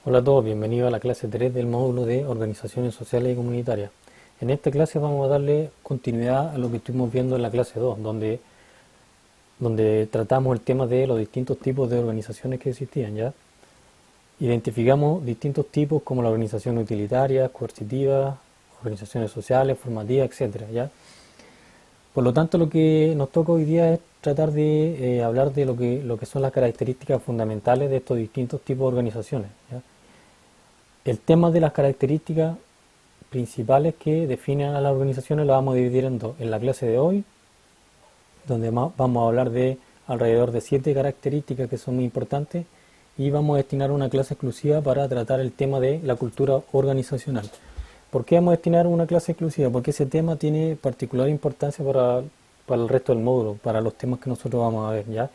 Hola a todos, bienvenidos a la clase 3 del módulo de Organizaciones Sociales y Comunitarias. En esta clase vamos a darle continuidad a lo que estuvimos viendo en la clase 2, donde tratamos el tema de los distintos tipos de organizaciones que existían, ¿ya? Identificamos distintos tipos como la organización utilitaria, coercitiva, organizaciones sociales, formativas, etcétera, ¿ya? Por lo tanto, lo que nos toca hoy día es tratar de hablar de lo que son las características fundamentales de estos distintos tipos de organizaciones, ¿ya? El tema de las características principales que definen a las organizaciones lo vamos a dividir en dos. En la clase de hoy, donde vamos a hablar de alrededor de 7 características que son muy importantes, y vamos a destinar una clase exclusiva para tratar el tema de la cultura organizacional. ¿Por qué vamos a destinar una clase exclusiva? Porque ese tema tiene particular importancia para el resto del módulo, para los temas que nosotros vamos a ver, ¿ya?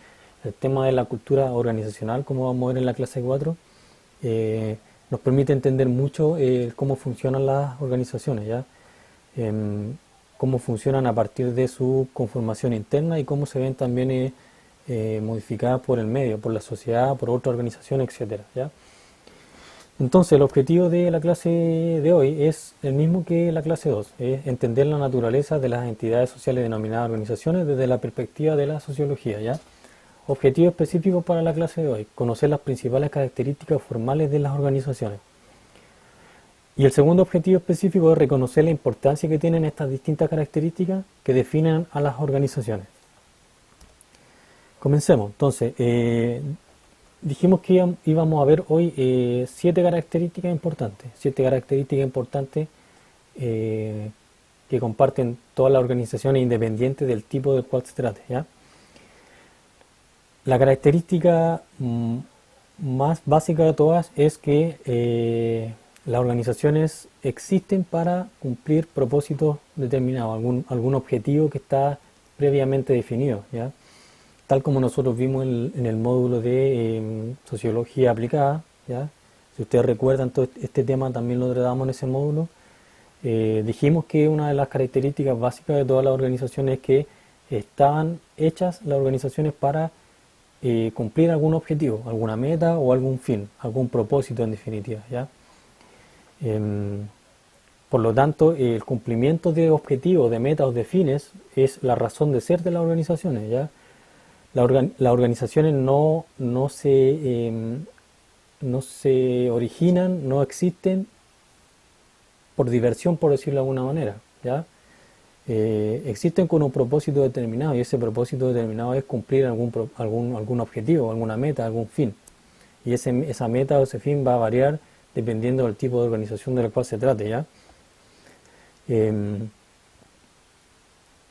El tema de la cultura organizacional, como vamos a ver en la clase 4, nos permite entender mucho cómo funcionan las organizaciones, ¿ya? Cómo funcionan a partir de su conformación interna y cómo se ven también modificadas por el medio, por la sociedad, por otras organizaciones, etcétera, ¿ya? Entonces, el objetivo de la clase de hoy es el mismo que la clase 2, es entender la naturaleza de las entidades sociales denominadas organizaciones desde la perspectiva de la sociología, ¿ya? Objetivo específico para la clase de hoy, conocer las principales características formales de las organizaciones. Y el segundo objetivo específico es reconocer la importancia que tienen estas distintas características que definen a las organizaciones. Comencemos. Entonces, dijimos que íbamos a ver hoy 7 características importantes que comparten todas las organizaciones independientes del tipo del cual se trate, ¿ya? La característica más básica de todas es que las organizaciones existen para cumplir propósitos determinados, algún objetivo que está previamente definido, ¿ya? Tal como nosotros vimos en el módulo de sociología aplicada, ¿ya? Si ustedes recuerdan, todo este tema también lo tratamos en ese módulo. Dijimos que una de las características básicas de todas las organizaciones es que estaban hechas las organizaciones para cumplir algún objetivo, alguna meta o algún fin, algún propósito en definitiva, ¿ya? Por lo tanto, el cumplimiento de objetivos, de metas o de fines es la razón de ser de las organizaciones, ¿ya? Las organizaciones no se originan, no existen por diversión, por decirlo de alguna manera, ¿ya? Existen con un propósito determinado y ese propósito determinado es cumplir algún objetivo, alguna meta, algún fin. Y esa meta o ese fin va a variar dependiendo del tipo de organización de la cual se trate, ¿ya?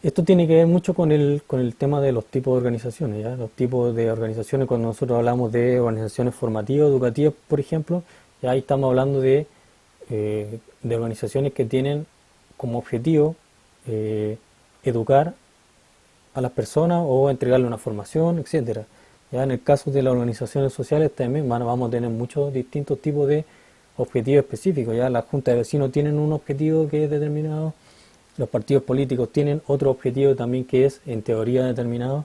Esto tiene que ver mucho con el tema de los tipos de organizaciones, ¿ya? Los tipos de organizaciones, cuando nosotros hablamos de organizaciones formativas, educativas, por ejemplo, ya ahí estamos hablando de organizaciones que tienen como objetivo educar a las personas o entregarle una formación, etcétera. Ya en el caso de las organizaciones sociales también vamos a tener muchos distintos tipos de objetivos específicos. Ya las juntas de vecinos tienen un objetivo que es determinado, los partidos políticos tienen otro objetivo también que es en teoría determinado.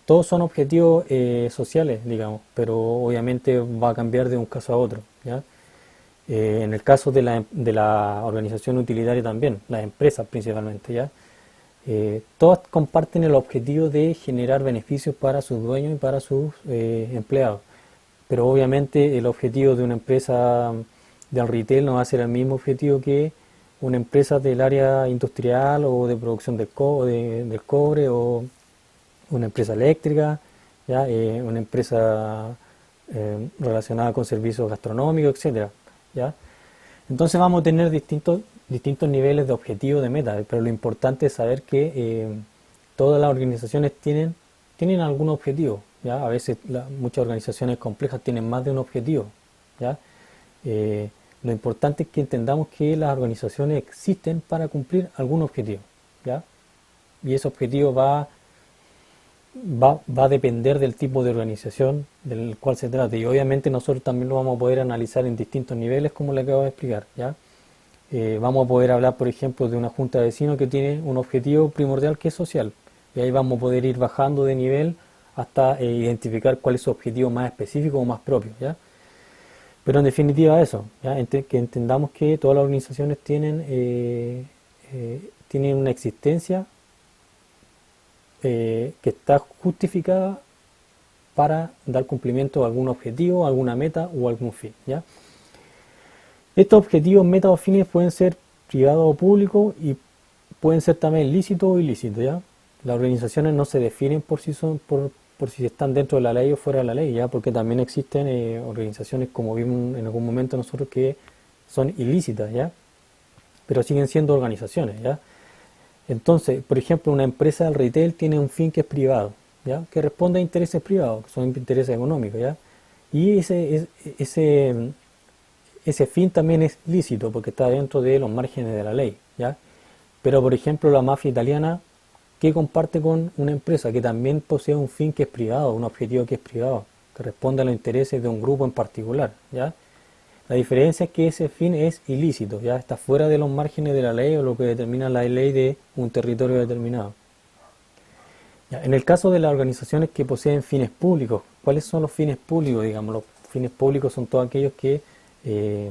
Todos son objetivos sociales, digamos, pero obviamente va a cambiar de un caso a otro, ¿ya? En el caso de la organización utilitaria también, las empresas principalmente, ¿ya? Todas comparten el objetivo de generar beneficios para sus dueños y para sus empleados. Pero obviamente el objetivo de una empresa del retail no va a ser el mismo objetivo que una empresa del área industrial o de producción del cobre o una empresa eléctrica, ¿ya? Una empresa relacionada con servicios gastronómicos, etcétera, ¿ya? Entonces vamos a tener distintos niveles de objetivo de meta, pero lo importante es saber que todas las organizaciones tienen algún objetivo, ¿ya? A veces muchas organizaciones complejas tienen más de un objetivo, ¿ya? Lo importante es que entendamos que las organizaciones existen para cumplir algún objetivo, ¿ya? Y ese objetivo va a depender del tipo de organización del cual se trate. Y obviamente nosotros también lo vamos a poder analizar en distintos niveles, como le acabo de explicar, ¿ya? Vamos a poder hablar, por ejemplo, de una junta de vecinos que tiene un objetivo primordial que es social. Y ahí vamos a poder ir bajando de nivel hasta identificar cuál es su objetivo más específico o más propio, ¿ya? Pero en definitiva eso, ¿ya? Que entendamos que todas las organizaciones tienen una existencia que está justificada para dar cumplimiento a algún objetivo, alguna meta o algún fin, ¿ya? Estos objetivos, metas o fines pueden ser privados o públicos y pueden ser también lícitos o ilícitos, ¿ya? Las organizaciones no se definen por si están dentro de la ley o fuera de la ley, ¿ya? Porque también existen organizaciones, como vimos en algún momento nosotros, que son ilícitas, ¿ya? Pero siguen siendo organizaciones, ¿ya? Entonces, por ejemplo, una empresa del retail tiene un fin que es privado, ¿ya? Que responde a intereses privados, que son intereses económicos, ¿ya? Y ese fin también es lícito porque está dentro de los márgenes de la ley, ¿ya? Pero, por ejemplo, la mafia italiana, ¿qué comparte con una empresa que también posee un fin que es privado, un objetivo que es privado, que responde a los intereses de un grupo en particular, ¿ya? La diferencia es que ese fin es ilícito, ya está fuera de los márgenes de la ley o lo que determina la ley de un territorio determinado. Ya, en el caso de las organizaciones que poseen fines públicos, ¿cuáles son los fines públicos? Digamos, los fines públicos son todos aquellos eh,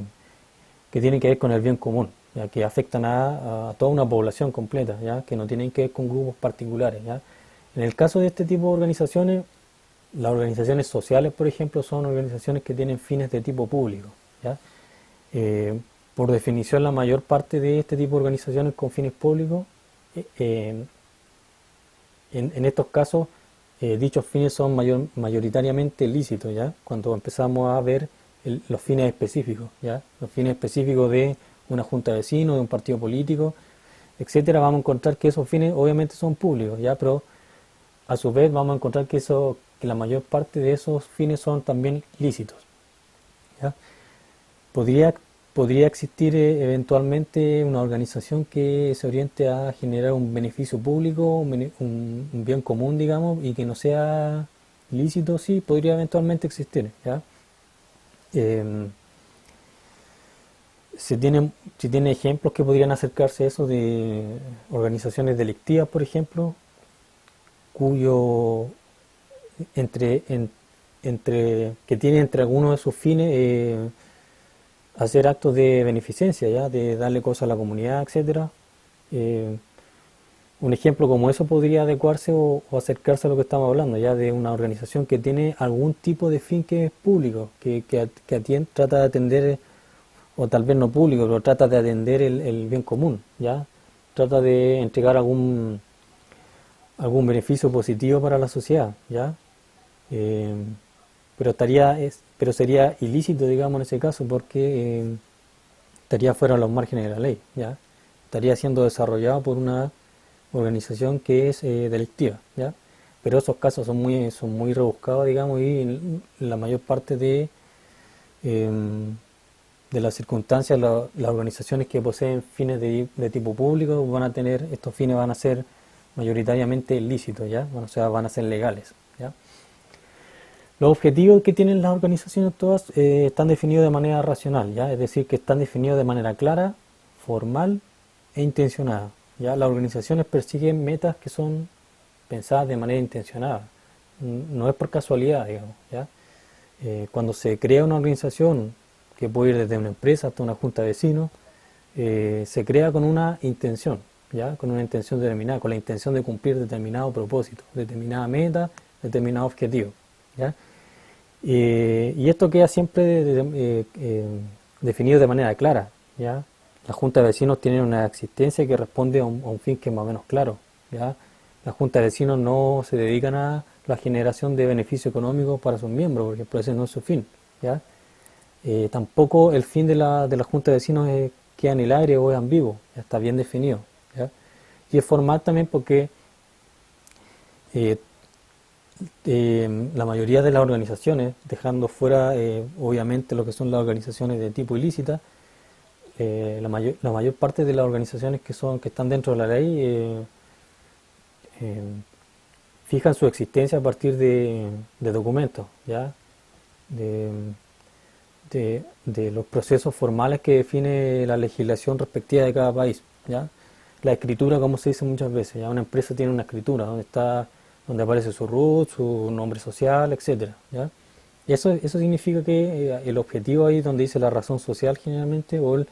que tienen que ver con el bien común, ¿ya? Que afectan a toda una población completa, ¿ya? Que no tienen que ver con grupos particulares, ¿ya? En el caso de este tipo de organizaciones, las organizaciones sociales, por ejemplo, son organizaciones que tienen fines de tipo público, ¿ya? Por definición, la mayor parte de este tipo de organizaciones con fines públicos, en estos casos, dichos fines son mayoritariamente lícitos, ¿ya? Cuando empezamos a ver los fines específicos, ¿ya? Los fines específicos de una junta de vecinos, de un partido político, etcétera, vamos a encontrar que esos fines obviamente son públicos, ¿ya? Pero a su vez vamos a encontrar que la mayor parte de esos fines son también lícitos, ¿ya? Podría, podría existir eventualmente una organización que se oriente a generar un beneficio público, un bien común, digamos, y que no sea lícito, sí, podría eventualmente existir, ¿ya? Eh, se tiene ejemplos que podrían acercarse a eso de organizaciones delictivas, por ejemplo, cuyo entre, en- que tiene entre algunos de sus fines hacer actos de beneficencia, ¿ya? De darle cosas a la comunidad, etcétera. Eh, un ejemplo como eso podría adecuarse o acercarse a lo que estamos hablando, ya de una organización que tiene algún tipo de fin que es público, que trata de atender, o tal vez no público, pero trata de atender el bien común, ¿ya? Trata de entregar algún beneficio positivo para la sociedad, ¿ya? Eh, pero sería ilícito, digamos, en ese caso, porque estaría fuera de los márgenes de la ley, ¿ya? Estaría siendo desarrollado por una organización que es delictiva, ¿ya? Pero esos casos son muy rebuscados, digamos, y en la mayor parte de las circunstancias, las organizaciones que poseen fines de tipo público estos fines van a ser mayoritariamente lícitos, ¿ya? Bueno, o sea, van a ser legales, ¿ya? Los objetivos que tienen las organizaciones todas están definidos de manera racional, ¿ya? Es decir, que están definidos de manera clara, formal e intencionada, ¿ya? Las organizaciones persiguen metas que son pensadas de manera intencionada, no es por casualidad, digamos, ¿ya? Cuando se crea una organización, que puede ir desde una empresa hasta una junta de vecinos, se crea con una intención, ¿ya? Con una intención determinada, con la intención de cumplir determinado propósito, determinada meta, determinado objetivo, ¿ya? Y esto queda siempre definido de manera clara, ¿ya? Las juntas de vecinos tienen una existencia que responde a un fin que es más o menos claro, ¿ya? Las juntas de vecinos no se dedican a la generación de beneficio económico para sus miembros, porque ese no es su fin, ¿ya? Tampoco el fin de la junta de vecinos queda en el aire o es ambiguo, ya está bien definido, ¿ya? Y es formal también porque eh, la mayoría de las organizaciones, dejando fuera obviamente lo que son las organizaciones de tipo ilícita, la mayor parte de las organizaciones que están dentro de la ley eh, fijan su existencia a partir de documentos, ¿ya? De, de los procesos formales que define la legislación respectiva de cada país, ¿ya? La escritura, como se dice muchas veces, ¿ya? Una empresa tiene una escritura donde aparece su RUT, su nombre social, etcétera, ¿ya? Eso significa que el objetivo ahí donde dice la razón social generalmente, o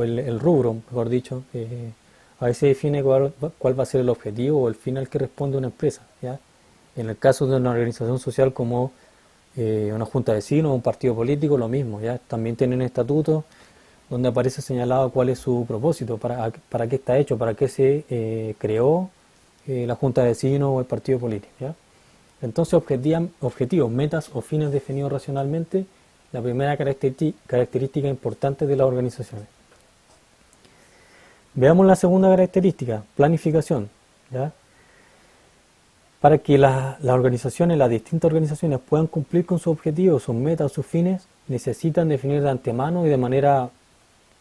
el rubro, mejor dicho, ahí se define cuál va a ser el objetivo o el fin al que responde una empresa, ¿ya? En el caso de una organización social como una junta de vecinos o un partido político, lo mismo, ¿ya? También tienen estatutos donde aparece señalado cuál es su propósito, para qué está hecho, para qué se creó la junta de vecinos o el partido político, ¿ya? Entonces, objetivos, metas o fines definidos racionalmente, la primera característica importante de las organizaciones. Veamos la segunda característica, planificación, ¿ya? Para que las organizaciones, las distintas organizaciones puedan cumplir con sus objetivos, sus metas, sus fines, necesitan definir de antemano y de manera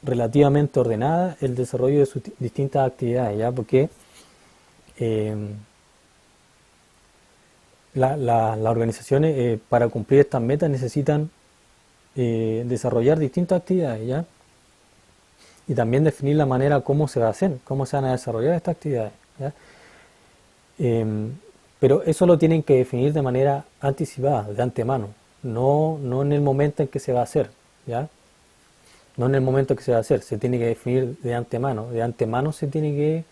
relativamente ordenada el desarrollo de sus distintas actividades, ¿ya? Porque las organizaciones para cumplir estas metas necesitan desarrollar distintas actividades, ¿ya? Y también definir la manera cómo se va a hacer, cómo se van a desarrollar estas actividades, ¿ya? Pero eso lo tienen que definir de manera anticipada, de antemano, no en el momento en que se va a hacer, ¿ya? No en el momento en que se va a hacer, se tiene que definir de antemano. De antemano se tiene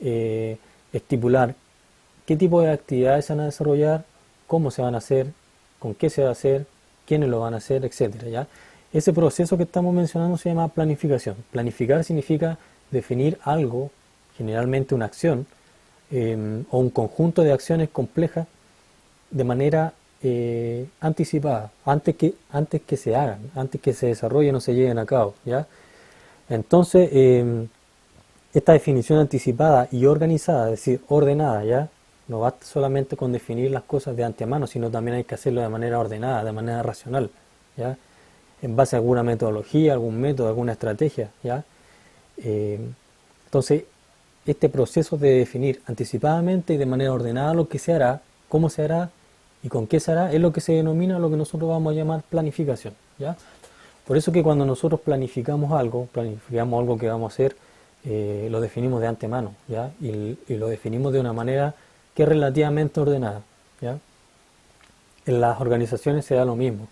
que estipular qué tipo de actividades se van a desarrollar, cómo se van a hacer, con qué se va a hacer, quiénes lo van a hacer, etcétera, ¿ya? Ese proceso que estamos mencionando se llama planificación. Planificar significa definir algo, generalmente una acción, o un conjunto de acciones complejas de manera anticipada, antes que se hagan, antes que se desarrollen o se lleven a cabo, ¿ya? Entonces, esta definición anticipada y organizada, es decir, ordenada, ¿ya? No basta solamente con definir las cosas de antemano, sino también hay que hacerlo de manera ordenada, de manera racional, ¿ya? En base a alguna metodología, algún método, alguna estrategia, ¿ya? Entonces, este proceso de definir anticipadamente y de manera ordenada lo que se hará, cómo se hará y con qué se hará, es lo que se denomina lo que nosotros vamos a llamar planificación, ¿ya? Por eso que cuando nosotros planificamos algo que vamos a hacer, lo definimos de antemano, ¿ya? Y lo definimos de una manera que es relativamente ordenada, ¿ya? En las organizaciones se da lo mismo.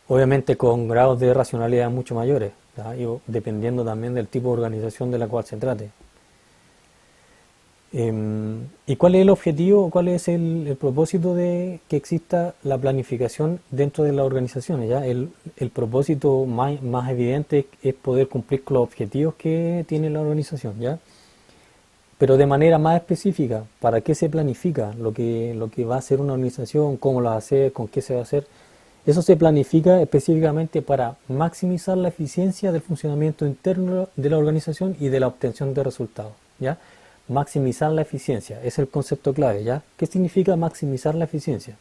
Obviamente con grados de racionalidad mucho mayores, ¿ya? Y dependiendo también del tipo de organización de la cual se trate. ¿Y cuál es el objetivo, cuál es el propósito de que exista la planificación dentro de las organizaciones? ¿Ya? El propósito más evidente es poder cumplir con los objetivos que tiene la organización, ¿ya? Pero de manera más específica, ¿para qué se planifica lo que va a hacer una organización? ¿Cómo lo va a hacer? ¿Con qué se va a hacer? Eso se planifica específicamente para maximizar la eficiencia del funcionamiento interno de la organización y de la obtención de resultados, ¿ya? Maximizar la eficiencia, es el concepto clave, ¿ya? ¿Qué significa maximizar la eficiencia?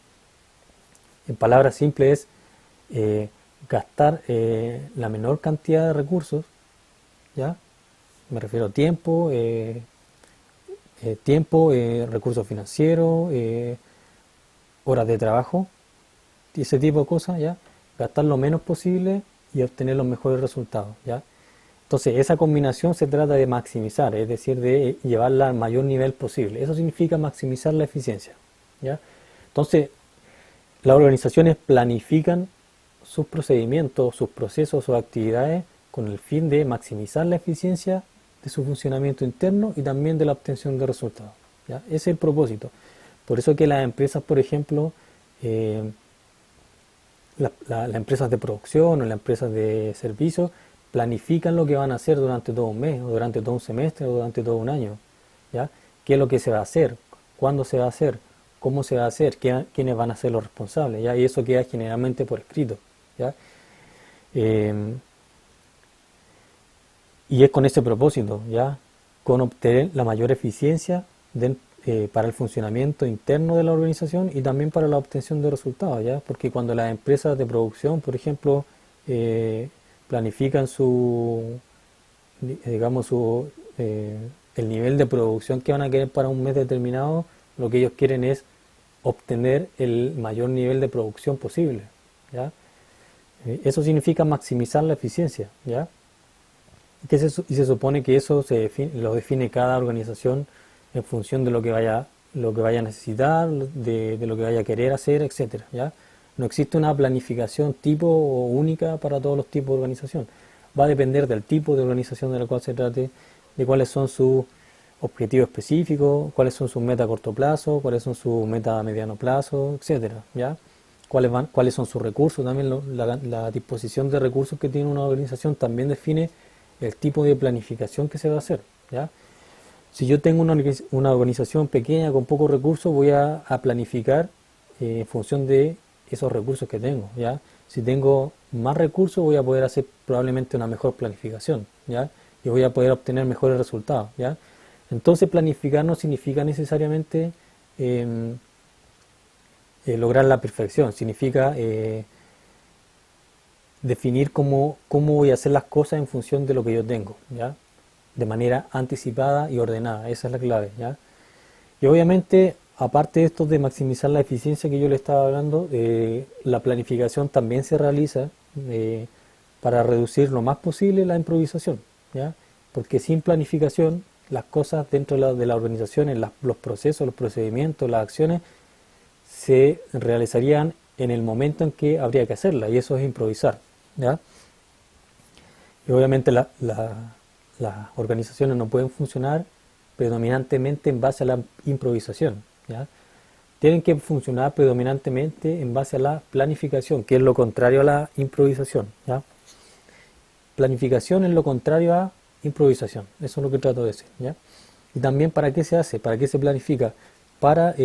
En palabras simples es gastar la menor cantidad de recursos, ¿ya? Me refiero a tiempo, recursos financieros, horas de trabajo, y ese tipo de cosas, ¿ya? Gastar lo menos posible y obtener los mejores resultados, ¿ya? Entonces, esa combinación se trata de maximizar, es decir, de llevarla al mayor nivel posible. Eso significa maximizar la eficiencia, ¿ya? Entonces, las organizaciones planifican sus procedimientos, sus procesos o actividades con el fin de maximizar la eficiencia de su funcionamiento interno y también de la obtención de resultados, ¿ya? Ese es el propósito. Por eso que las empresas, por ejemplo, las empresas de producción o las empresas de servicios planifican lo que van a hacer durante todo un mes, o durante todo un semestre, o durante todo un año, ¿ya? ¿Qué es lo que se va a hacer? ¿Cuándo se va a hacer? ¿Cómo se va a hacer? ¿Quiénes van a ser los responsables? ¿Ya? Y eso queda generalmente por escrito, ¿ya? Y es con ese propósito, ¿ya? Con obtener la mayor eficiencia para el funcionamiento interno de la organización y también para la obtención de resultados, ¿ya? Porque cuando las empresas de producción, por ejemplo, planifican el nivel de producción que van a querer para un mes determinado, lo que ellos quieren es obtener el mayor nivel de producción posible, ¿ya? Eso significa maximizar la eficiencia, ¿ya? Y se supone que eso lo define cada organización en función de lo que vaya lo que vaya a necesitar, de lo que vaya a querer hacer, etcétera, ¿ya? No existe una planificación tipo o única para todos los tipos de organización. Va a depender del tipo de organización de la cual se trate, de cuáles son sus objetivos específicos, cuáles son sus metas a corto plazo, cuáles son sus metas a mediano plazo, etcétera, ¿ya? Cuáles son sus recursos, también la disposición de recursos que tiene una organización también define el tipo de planificación que se va a hacer, ¿ya? Si yo tengo una organización pequeña con pocos recursos, voy a planificar en función de esos recursos que tengo, ¿ya? Si tengo más recursos, voy a poder hacer probablemente una mejor planificación, ¿ya? Y voy a poder obtener mejores resultados, ¿ya? Entonces planificar no significa necesariamente lograr la perfección, significa definir cómo voy a hacer las cosas en función de lo que yo tengo, ¿ya? De manera anticipada y ordenada, esa es la clave, ¿ya? Y obviamente, aparte de esto de maximizar la eficiencia que yo le estaba hablando, la planificación también se realiza para reducir lo más posible la improvisación, ¿ya? Porque sin planificación, las cosas dentro de la organización, los procesos, los procedimientos, las acciones, se realizarían en el momento en que habría que hacerlas, y eso es improvisar, ¿ya? Y obviamente las organizaciones no pueden funcionar predominantemente en base a la improvisación, ¿ya? Tienen que funcionar predominantemente en base a la planificación, que es lo contrario a la improvisación, ¿ya? Planificación es lo contrario a improvisación, eso es lo que trato de decir, ¿ya? Y también, ¿para qué se hace? ¿Para qué se planifica? Para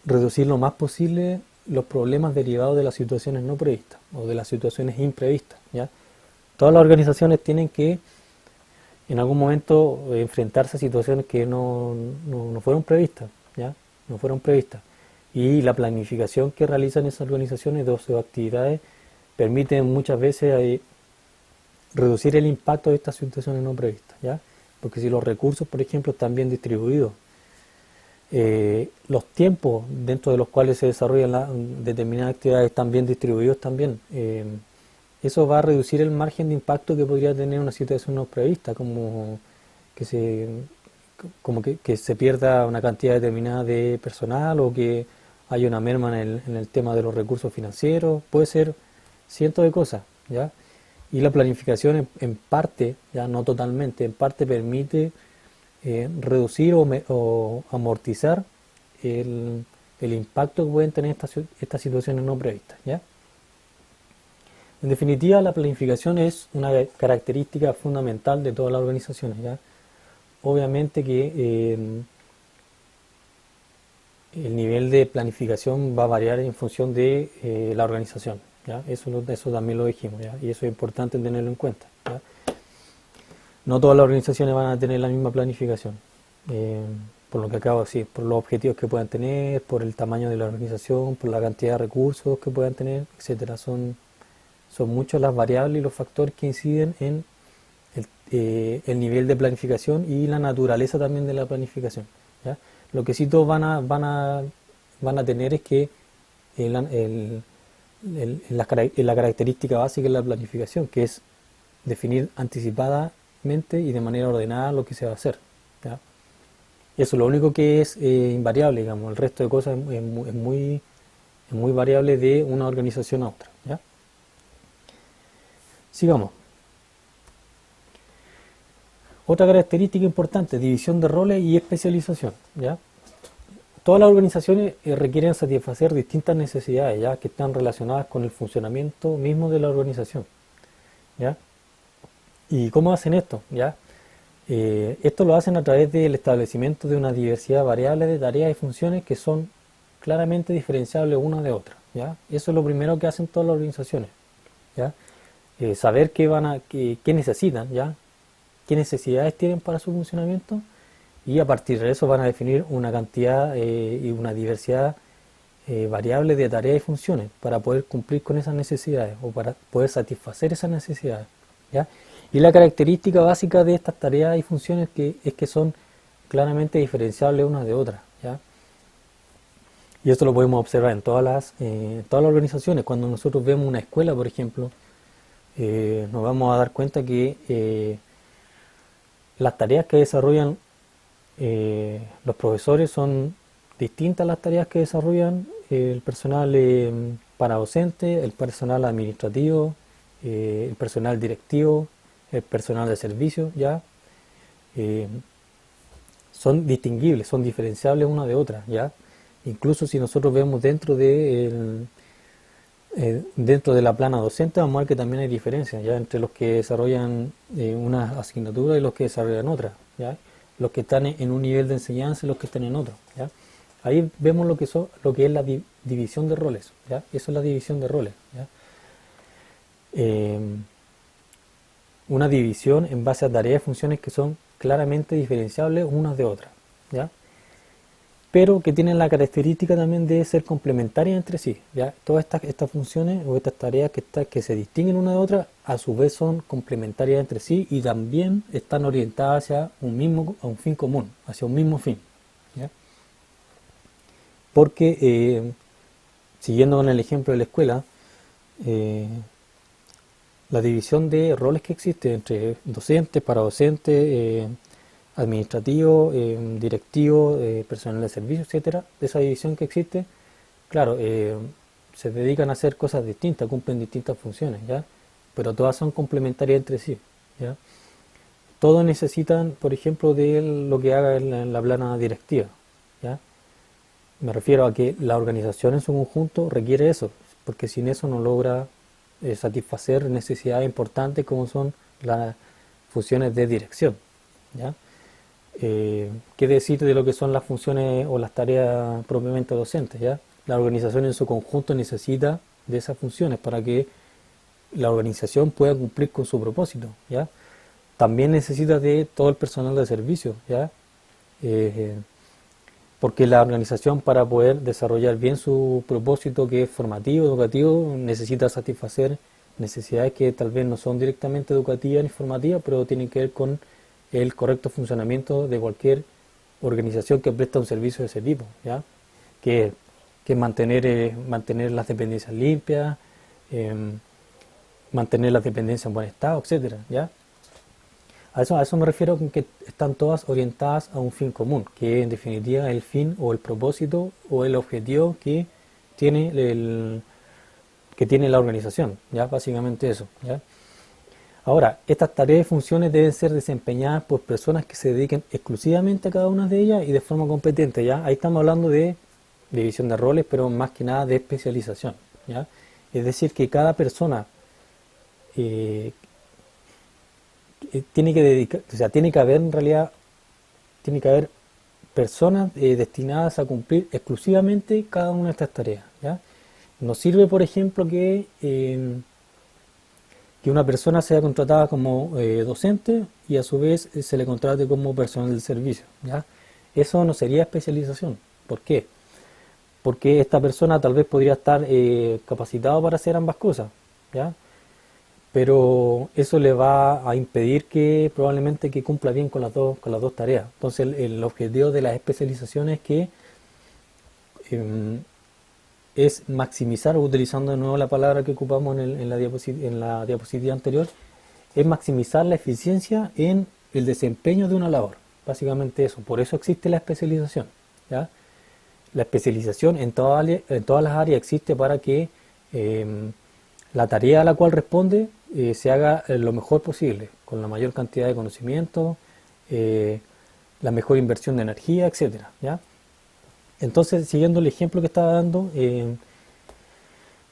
reducir lo más posible los problemas derivados de las situaciones no previstas o de las situaciones imprevistas, ¿ya? Todas las organizaciones tienen que en algún momento enfrentarse a situaciones que no fueron previstas, ¿ya? No fueron previstas. Y la planificación que realizan esas organizaciones de sus actividades permite muchas veces reducir el impacto de estas situaciones no previstas, ¿ya? Porque si los recursos, por ejemplo, están bien distribuidos, los tiempos dentro de los cuales se desarrollan determinadas actividades están bien distribuidos también, eso va a reducir el margen de impacto que podría tener una situación no prevista, como que se pierda una cantidad determinada de personal o que haya una merma en el tema de los recursos financieros, puede ser cientos de cosas, ¿ya? Y la planificación en parte, ya no totalmente, en parte permite reducir o amortizar el impacto que pueden tener estas situaciones no previstas, ¿ya? En definitiva, la planificación es una característica fundamental de todas las organizaciones, ¿ya? Obviamente que el nivel de planificación va a variar en función de la organización, ¿ya? Eso también lo dijimos, ¿ya? Y eso es importante tenerlo en cuenta, ¿ya? No todas las organizaciones van a tener la misma planificación, por lo que acabo de decir, por los objetivos que puedan tener, por el tamaño de la organización, por la cantidad de recursos que puedan tener, etcétera. Son muchas las variables y los factores que inciden en el nivel de planificación y la naturaleza también de la planificación, ¿ya? Lo que sí todos van a tener es que la característica básica de la planificación, que es definir anticipadamente y de manera ordenada lo que se va a hacer, ¿ya? Eso es lo único que es invariable, digamos. El resto de cosas es muy variable de una organización a otra, ¿ya? Sigamos. Otra característica importante, división de roles y especialización, ¿ya? Todas las organizaciones requieren satisfacer distintas necesidades, ¿ya? Que están relacionadas con el funcionamiento mismo de la organización, ¿ya? ¿Y cómo hacen esto? ¿Ya? Esto lo hacen a través del establecimiento de una diversidad variable de tareas y funciones que son claramente diferenciables una de otra, ¿ya? Eso es lo primero que hacen todas las organizaciones, ¿ya? Saber qué necesitan, ¿ya? Qué necesidades tienen para su funcionamiento, y a partir de eso van a definir una cantidad y una diversidad variable de tareas y funciones para poder cumplir con esas necesidades o para poder satisfacer esas necesidades, ¿ya? Y la característica básica de estas tareas y funciones es que son claramente diferenciables unas de otras, ¿ya? Y esto lo podemos observar en todas las organizaciones. Cuando nosotros vemos una escuela, por ejemplo, nos vamos a dar cuenta que las tareas que desarrollan Los profesores son distintas las tareas que desarrollan el personal paradocente, el personal administrativo, el personal directivo, el personal de servicio, ya eh, son distinguibles, son diferenciables una de otra, ya. Incluso si nosotros vemos dentro de la plana docente, vamos a ver que también hay diferencias, ya, entre los que desarrollan una asignatura y los que desarrollan otra, ya. Los que están en un nivel de enseñanza y los que están en otro, ya. Ahí vemos lo que es la división de roles, ¿ya? Eso es la división de roles, ¿ya? Eh, una división en base a tareas y funciones que son claramente diferenciables unas de otras, ¿ya? Pero que tienen la característica también de ser complementarias entre sí, ¿ya? Todas estas funciones o estas tareas que se distinguen una de otra, a su vez son complementarias entre sí y también están orientadas hacia a un fin común, hacia un mismo fin, ¿ya? Porque, siguiendo con el ejemplo de la escuela, eh, la división de roles que existe entre docentes, paradocentes, administrativo, directivo, personal de servicio, etcétera, de esa división que existe, claro, se dedican a hacer cosas distintas, cumplen distintas funciones, ¿ya? Pero todas son complementarias entre sí, ¿ya? Todos necesitan, por ejemplo, de lo que haga en la plana directiva, ¿ya? Me refiero a que la organización en su conjunto requiere eso, porque sin eso no logra satisfacer necesidades importantes como son las funciones de dirección, ¿ya? ¿Qué decir de lo que son las funciones o las tareas propiamente docentes, ¿ya? La organización en su conjunto necesita de esas funciones para que la organización pueda cumplir con su propósito, ¿ya? También necesita de todo el personal de servicio, ¿ya? Eh, porque la organización, para poder desarrollar bien su propósito, que es formativo, educativo, necesita satisfacer necesidades que tal vez no son directamente educativas ni formativas, pero tienen que ver con el correcto funcionamiento de cualquier organización que presta un servicio de ese tipo, ¿ya? Que, que mantener las dependencias limpias, eh, mantener las dependencias en buen estado, etcétera, ¿ya? A eso me refiero con que están todas orientadas a un fin común, que en definitiva es el fin o el propósito o el objetivo que tiene la organización, ¿ya? Básicamente eso, ¿ya? Ahora, estas tareas y funciones deben ser desempeñadas por personas que se dediquen exclusivamente a cada una de ellas y de forma competente, ¿ya? Ahí estamos hablando de división de roles, pero más que nada de especialización, ¿ya? Es decir, que cada persona eh, tiene que dedicar, o sea, tiene que haber en realidad, tiene que haber personas destinadas a cumplir exclusivamente cada una de estas tareas, ¿ya? Nos sirve, por ejemplo, que una persona sea contratada como docente y a su vez se le contrate como personal del servicio, ¿ya? Eso no sería especialización. ¿Por qué? Porque esta persona tal vez podría estar capacitado para hacer ambas cosas, ¿ya? Pero eso le va a impedir que probablemente que cumpla bien con las dos tareas. Entonces el objetivo de la especialización es que em, es maximizar, utilizando de nuevo la palabra que ocupamos en la diapositiva anterior, es maximizar la eficiencia en el desempeño de una labor. Básicamente eso, por eso existe la especialización, ¿ya? La especialización en todas las áreas existe para que la tarea a la cual responde se haga lo mejor posible, con la mayor cantidad de conocimiento, la mejor inversión de energía, etcétera, ¿ya? Entonces, siguiendo el ejemplo que estaba dando,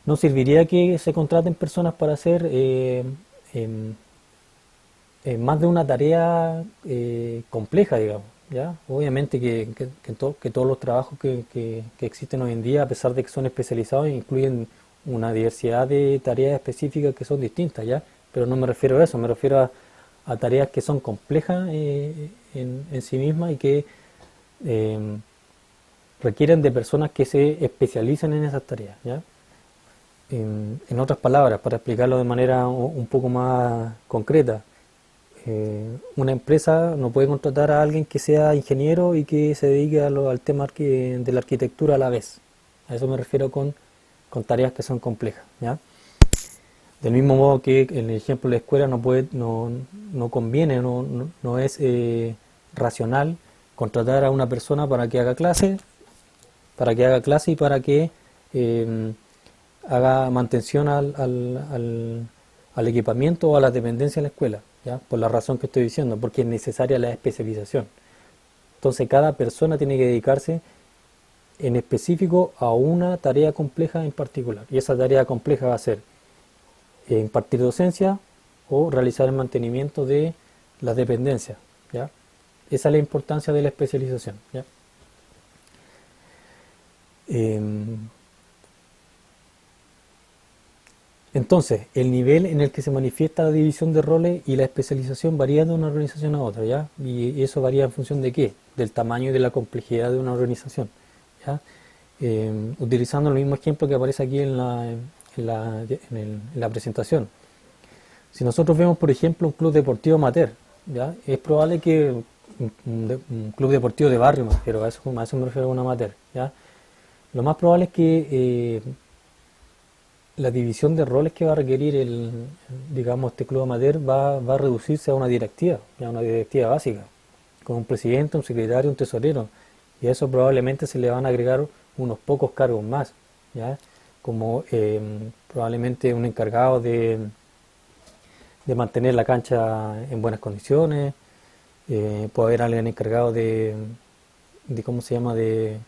no serviría que se contraten personas para hacer em, más de una tarea compleja, digamos, ¿ya? Obviamente que todos los trabajos que existen hoy en día, a pesar de que son especializados, incluyen una diversidad de tareas específicas que son distintas, ¿ya? Pero no me refiero a eso, me refiero a tareas que son complejas en sí mismas y que em, requieren de personas que se especialicen en esas tareas, ¿ya? En otras palabras, para explicarlo de manera un poco más concreta, una empresa no puede contratar a alguien que sea ingeniero y que se dedique al tema de la arquitectura a la vez. A eso me refiero con tareas que son complejas, ¿ya? Del mismo modo que en el ejemplo de la escuela no conviene, no es racional contratar a una persona para que haga clase, y para que haga mantención al equipamiento o a la dependencia de la escuela, ¿ya? Por la razón que estoy diciendo, porque es necesaria la especialización. Entonces cada persona tiene que dedicarse en específico a una tarea compleja en particular, y esa tarea compleja va a ser impartir docencia o realizar el mantenimiento de las dependencias, ¿ya? Esa es la importancia de la especialización, ¿ya? Entonces, el nivel en el que se manifiesta la división de roles y la especialización varía de una organización a otra, ¿ya? Y eso varía en función de qué, del tamaño y de la complejidad de una organización, ¿ya? Utilizando el mismo ejemplo que aparece aquí en la presentación. Si nosotros vemos, por ejemplo, un club deportivo amateur, ¿ya? Es probable que un club deportivo de barrio, pero a eso me refiero a un amateur, ¿ya? Lo más probable es que la división de roles que va a requerir digamos, este club amateur va a reducirse a una directiva, ya una directiva básica, con un presidente, un secretario, un tesorero, y a eso probablemente se le van a agregar unos pocos cargos más, ¿ya? Como probablemente un encargado de mantener la cancha en buenas condiciones, puede haber alguien encargado ¿cómo se llama?, de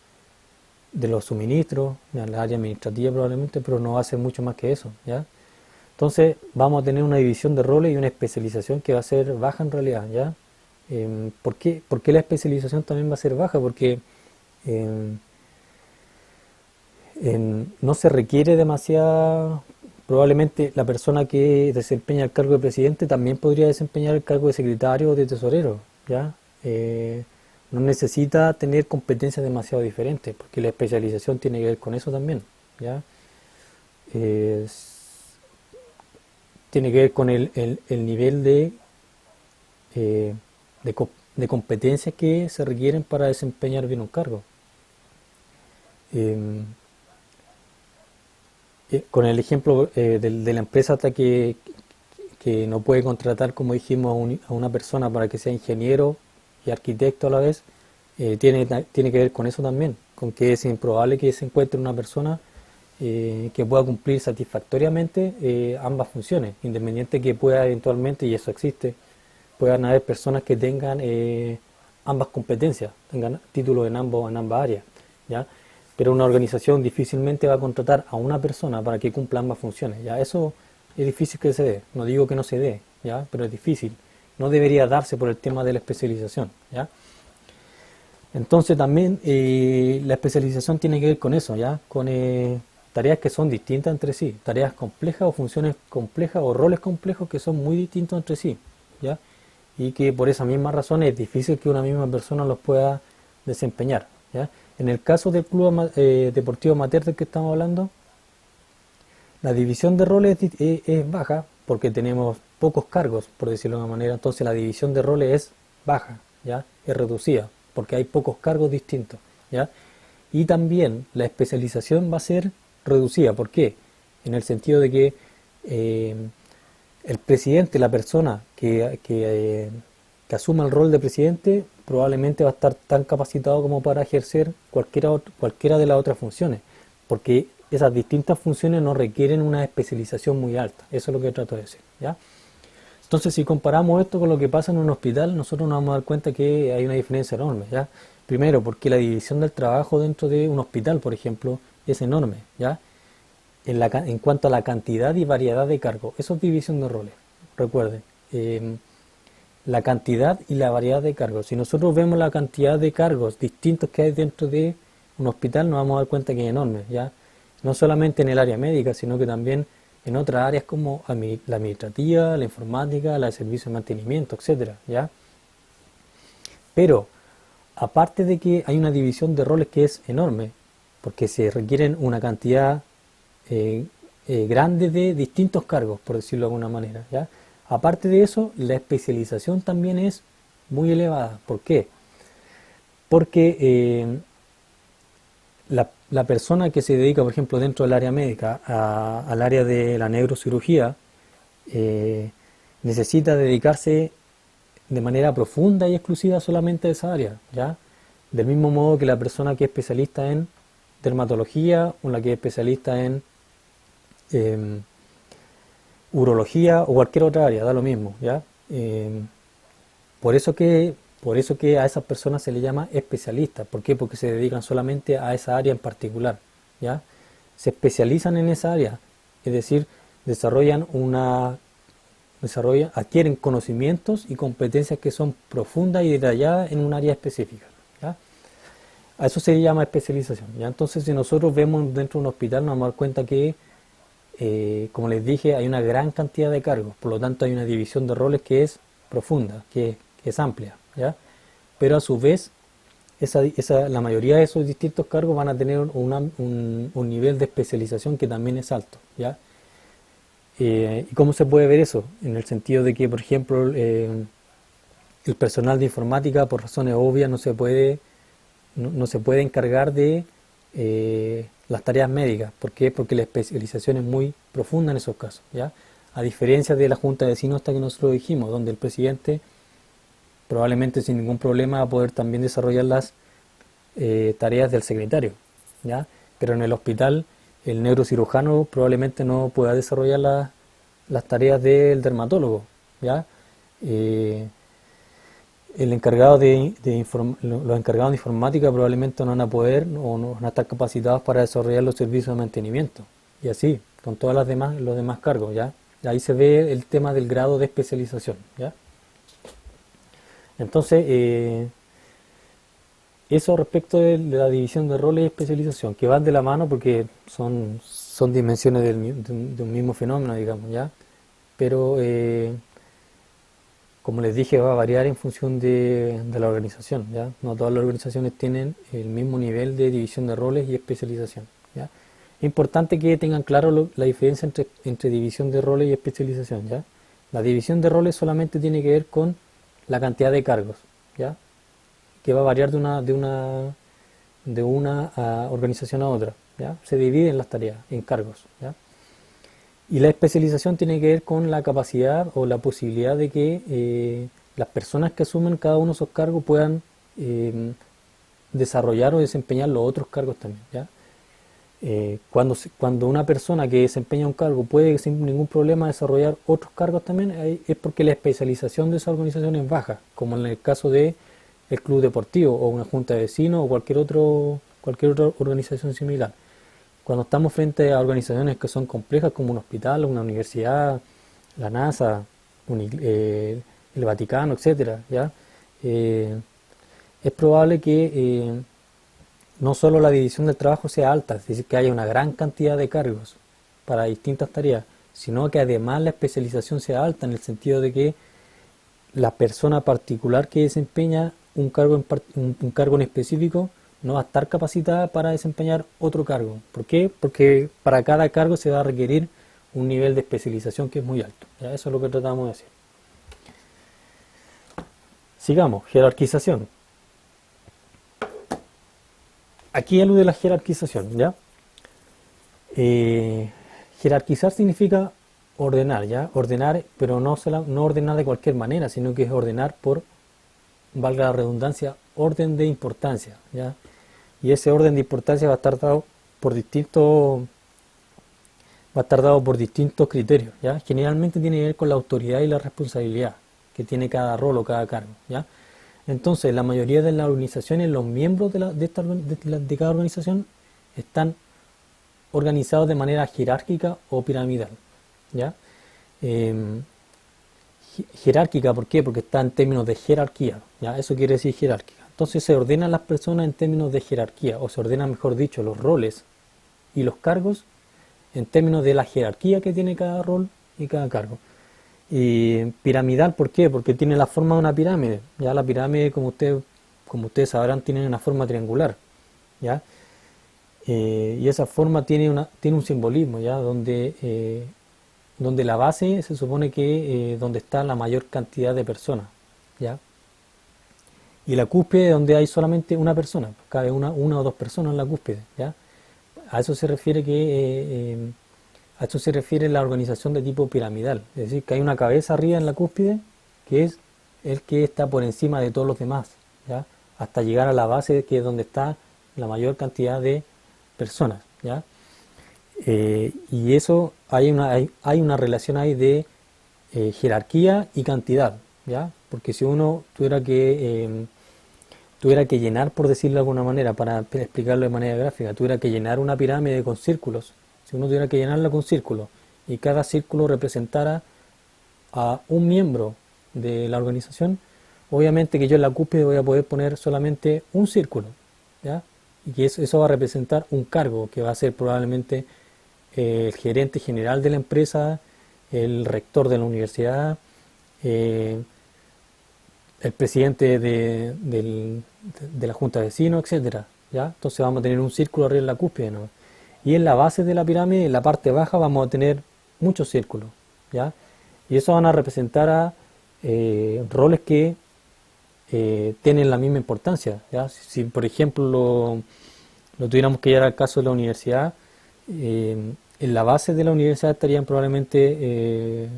los suministros, en la área administrativa probablemente, pero no va a ser mucho más que eso, ¿ya? Entonces vamos a tener una división de roles y una especialización que va a ser baja en realidad, ¿ya? ¿Por qué la especialización también va a ser baja? Porque no se requiere demasiada, probablemente la persona que desempeña el cargo de presidente también podría desempeñar el cargo de secretario o de tesorero, ¿ya? No necesita tener competencias demasiado diferentes, porque la especialización tiene que ver con eso también, ¿ya? Tiene que ver con el nivel de competencias que se requieren para desempeñar bien un cargo. Con el ejemplo de la empresa hasta que no puede contratar, como dijimos, a una persona para que sea ingeniero y arquitecto a la vez, tiene que ver con eso también, con que es improbable que se encuentre una persona que pueda cumplir satisfactoriamente ambas funciones, independiente que pueda eventualmente, y eso existe, puedan haber personas que tengan ambas competencias, tengan títulos en ambas áreas, ¿ya? Pero una organización difícilmente va a contratar a una persona para que cumpla ambas funciones, ¿ya? Eso es difícil que se dé, no digo que no se dé, ¿ya? Pero es difícil, no debería darse por el tema de la especialización, ¿ya? Entonces también la especialización tiene que ver con eso, ¿ya? Con tareas que son distintas entre sí, tareas complejas o funciones complejas o roles complejos que son muy distintos entre sí, ¿ya? Y que por esa misma razón es difícil que una misma persona los pueda desempeñar, ¿ya? En el caso del club deportivo amateur del que estamos hablando, la división de roles es baja porque tenemos pocos cargos, por decirlo de una manera, entonces la división de roles es baja, ¿ya? Es reducida porque hay pocos cargos distintos, ¿ya? Y también la especialización va a ser reducida. ¿Por qué? En el sentido de que el presidente, la persona que asuma el rol de presidente, probablemente va a estar tan capacitado como para ejercer cualquiera de las otras funciones, porque esas distintas funciones no requieren una especialización muy alta. Eso es lo que trato de decir, ¿ya? Entonces, si comparamos esto con lo que pasa en un hospital, nosotros nos vamos a dar cuenta que hay una diferencia enorme, ¿ya? Primero, porque la división del trabajo dentro de un hospital, por ejemplo, es enorme, ¿ya? En cuanto a la cantidad y variedad de cargos, eso es división de roles, recuerden. La cantidad y la variedad de cargos. Si nosotros vemos la cantidad de cargos distintos que hay dentro de un hospital, nos vamos a dar cuenta que es enorme, ¿ya? No solamente en el área médica, sino que también en otras áreas como la administrativa, la informática, la de servicio de mantenimiento, etcétera, ¿ya? Pero, aparte de que hay una división de roles que es enorme, porque se requieren una cantidad grande de distintos cargos, por decirlo de alguna manera, ¿ya? Aparte de eso, la especialización también es muy elevada. ¿Por qué? Porque la persona que se dedica, por ejemplo, dentro del área médica al área de la neurocirugía, necesita dedicarse de manera profunda y exclusiva solamente a esa área, ¿ya? Del mismo modo que la persona que es especialista en dermatología o la que es especialista en eh, urología o cualquier otra área, da lo mismo, ¿ya? Por eso que, por eso que a esas personas se les llama especialistas. ¿Por qué? Porque se dedican solamente a esa área en particular, ¿ya? Se especializan en esa área, es decir, adquieren conocimientos y competencias que son profundas y detalladas en un área específica, ¿ya? A eso se llama especialización, ¿ya? Entonces, si nosotros vemos dentro de un hospital, nos vamos a dar cuenta que, como les dije, hay una gran cantidad de cargos, por lo tanto hay una división de roles que es profunda, que es amplia, ¿ya? Pero a su vez, la mayoría de esos distintos cargos van a tener un nivel de especialización que también es alto, ¿ya? ¿Y cómo se puede ver eso? En el sentido de que, por ejemplo, el personal de informática, por razones obvias, no se puede encargar de las tareas médicas. ¿Por qué? Porque la especialización es muy profunda en esos casos, ¿ya? A diferencia de la Junta de Vecinos, hasta que nosotros dijimos, donde el presidente probablemente sin ningún problema va a poder también desarrollar las tareas del secretario, ¿ya? Pero en el hospital el neurocirujano probablemente no pueda desarrollar las tareas del dermatólogo, ¿ya? Eh, el encargado los encargados de informática probablemente no van a poder o no van a estar capacitados para desarrollar los servicios de mantenimiento, y así con todas los demás cargos, ¿ya? Ahí se ve el tema del grado de especialización, ¿ya? Entonces, eso respecto de la división de roles y especialización, que van de la mano porque son dimensiones de un mismo fenómeno, digamos, ¿ya? Pero, como les dije, va a variar en función de la organización, ¿ya? No todas las organizaciones tienen el mismo nivel de división de roles y especialización, ¿ya? Es importante que tengan claro la diferencia entre división de roles y especialización, ¿ya? La división de roles solamente tiene que ver con la cantidad de cargos, ¿ya? Que va a variar de una organización a otra, ¿ya? Se dividen las tareas en cargos, ¿ya? Y la especialización tiene que ver con la capacidad o la posibilidad de que las personas que asumen cada uno de esos cargos puedan desarrollar o desempeñar los otros cargos también, ¿ya? Cuando una persona que desempeña un cargo puede sin ningún problema desarrollar otros cargos también, es porque la especialización de esa organización es baja, como en el caso de el club deportivo o una junta de vecinos o cualquier otra organización similar. Cuando estamos frente a organizaciones que son complejas como un hospital, una universidad, la NASA, el Vaticano, etcétera, ¿ya? Es probable que no solo la división del trabajo sea alta, es decir, que haya una gran cantidad de cargos para distintas tareas, sino que además la especialización sea alta en el sentido de que la persona particular que desempeña un cargo en específico no va a estar capacitada para desempeñar otro cargo. ¿Por qué? Porque para cada cargo se va a requerir un nivel de especialización que es muy alto, ¿ya? Eso es lo que tratamos de decir. Sigamos, jerarquización. Aquí alude la jerarquización, ¿ya? Jerarquizar significa ordenar, ¿ya? Ordenar, pero no ordenar de cualquier manera, sino que es ordenar por, valga la redundancia, orden de importancia, ¿ya? Y ese orden de importancia va a estar dado por distintos criterios, ¿ya? Generalmente tiene que ver con la autoridad y la responsabilidad que tiene cada rol o cada cargo, ¿ya? Entonces, la mayoría de las organizaciones, los miembros de cada organización están organizados de manera jerárquica o piramidal, ¿ya? Jerárquica, ¿por qué? Porque está en términos de jerarquía, ¿ya? Eso quiere decir jerárquica. Entonces se ordenan las personas en términos de jerarquía, o se ordenan, mejor dicho, los roles y los cargos en términos de la jerarquía que tiene cada rol y cada cargo. Y piramidal, ¿por qué? Porque tiene la forma de una pirámide. Ya la pirámide, como ustedes sabrán, tiene una forma triangular, ¿ya? Y esa forma tiene un simbolismo, ¿ya? Donde la base se supone que donde está la mayor cantidad de personas, ¿ya? Y la cúspide donde hay solamente una persona, cabe una o dos personas en la cúspide, ¿ya? A eso se refiere a esto se refiere la organización de tipo piramidal, es decir, que hay una cabeza arriba en la cúspide que es el que está por encima de todos los demás, ¿ya? hasta llegar a la base, que es donde está la mayor cantidad de personas, ¿ya? Y eso hay una relación ahí de jerarquía y cantidad, ¿ya? Porque si uno tuviera que llenar, por decirlo de alguna manera, para explicarlo de manera gráfica, tuviera que llenar una pirámide con círculos, si uno tuviera que llenarla con círculos y cada círculo representara a un miembro de la organización, obviamente que yo en la cúspide voy a poder poner solamente un círculo, ¿ya? Y que eso va a representar un cargo que va a ser probablemente el gerente general de la empresa, el rector de la universidad, el presidente de la junta de vecinos, etcétera, ¿ya? Entonces vamos a tener un círculo arriba en la cúspide, ¿no? Y en la base de la pirámide, en la parte baja, vamos a tener muchos círculos, ¿ya? Y eso van a representar a roles que tienen la misma importancia, ¿ya? Si por ejemplo lo tuviéramos que llevar al caso de la universidad, en la base de la universidad estarían probablemente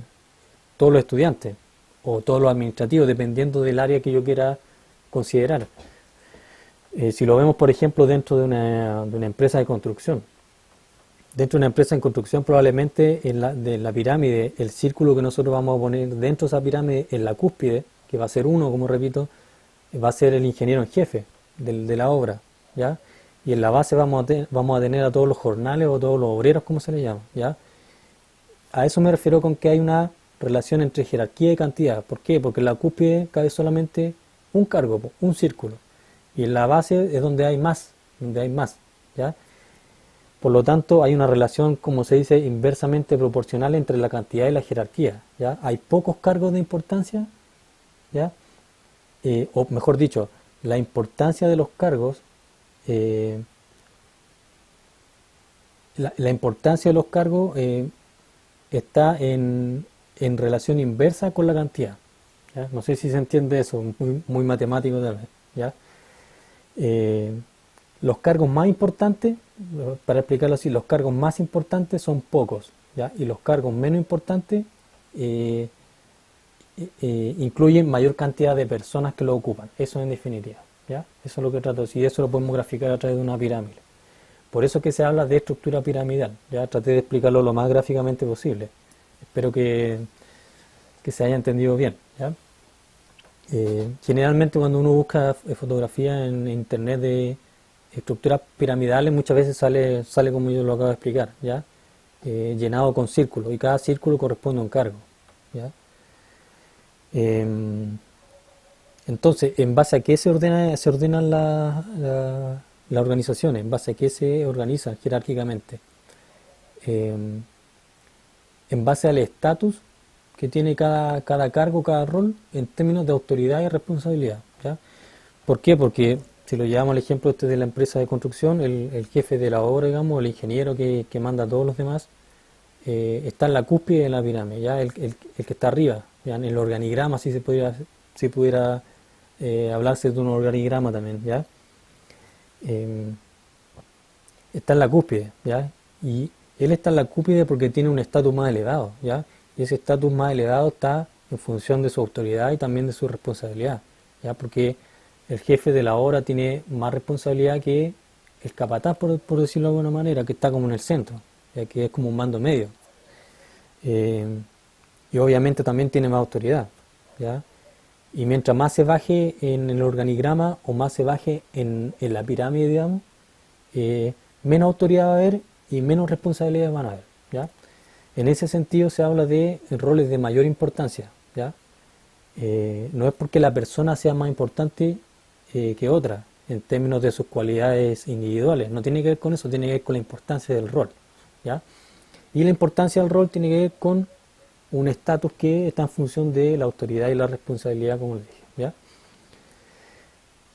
todos los estudiantes o todos los administrativos, dependiendo del área que yo quiera considerar. Si lo vemos, por ejemplo, dentro de una empresa de construcción, dentro de una empresa en construcción, probablemente de la pirámide, el círculo que nosotros vamos a poner dentro de esa pirámide, en la cúspide, que va a ser uno, como repito, va a ser el ingeniero en jefe de la obra, ¿ya? Y en la base vamos a tener a todos los jornales o todos los obreros, como se les llama, ¿ya? A eso me refiero con que hay una relación entre jerarquía y cantidad. ¿Por qué? Porque en la cúspide cabe solamente un cargo, un círculo. Y en la base es donde hay más, ¿ya? Por lo tanto, hay una relación, como se dice, inversamente proporcional entre la cantidad y la jerarquía, ¿ya? Hay pocos cargos de importancia, ¿ya? O mejor dicho, la importancia de los cargos, la importancia de los cargos está en relación inversa con la cantidad, ¿ya? No sé si se entiende eso, muy matemático tal vez, ¿ya? Los cargos más importantes, para explicarlo así, los cargos más importantes son pocos, ¿ya? Y los cargos menos importantes incluyen mayor cantidad de personas que lo ocupan. Eso en definitiva, ¿ya? Eso es lo que trato de decir, y eso lo podemos graficar a través de una pirámide. Por eso que se habla de estructura piramidal, ¿ya? Traté de explicarlo lo más gráficamente posible. Espero que se haya entendido bien, ¿ya? Generalmente cuando uno busca fotografía en internet de estructuras piramidales, muchas veces sale como yo lo acabo de explicar, ¿ya? Llenado con círculos, y cada círculo corresponde a un cargo, ¿ya? Entonces, ¿en base a qué se ordenan las organizaciones? ¿En base a qué se organizan jerárquicamente? En base al estatus que tiene cada cargo, cada rol, en términos de autoridad y responsabilidad, ¿ya? ¿Por qué? Porque si lo llevamos al ejemplo de la empresa de construcción, el jefe de la obra, digamos, el ingeniero que manda a todos los demás, está en la cúspide de la pirámide, ¿ya? El que está arriba, ¿ya? En el organigrama, si pudiera hablarse de un organigrama también, ¿ya? Está en la cúspide, ¿ya? Y él está en la cúspide porque tiene un estatus más elevado, ¿ya? Y ese estatus más elevado está en función de su autoridad y también de su responsabilidad, ¿ya? Porque el jefe de la obra tiene más responsabilidad que el capataz, por decirlo de alguna manera, que está como en el centro, ¿ya? Que es como un mando medio. Y obviamente también tiene más autoridad, ¿ya? Y mientras más se baje en el organigrama o más se baje en la pirámide, digamos, menos autoridad va a haber y menos responsabilidades van a haber, ¿ya? En ese sentido se habla de roles de mayor importancia, ¿ya? No es porque la persona sea más importante que otra en términos de sus cualidades individuales, no tiene que ver con eso, tiene que ver con la importancia del rol, ¿ya? Y la importancia del rol tiene que ver con un estatus que está en función de la autoridad y la responsabilidad, como les dije, ¿ya?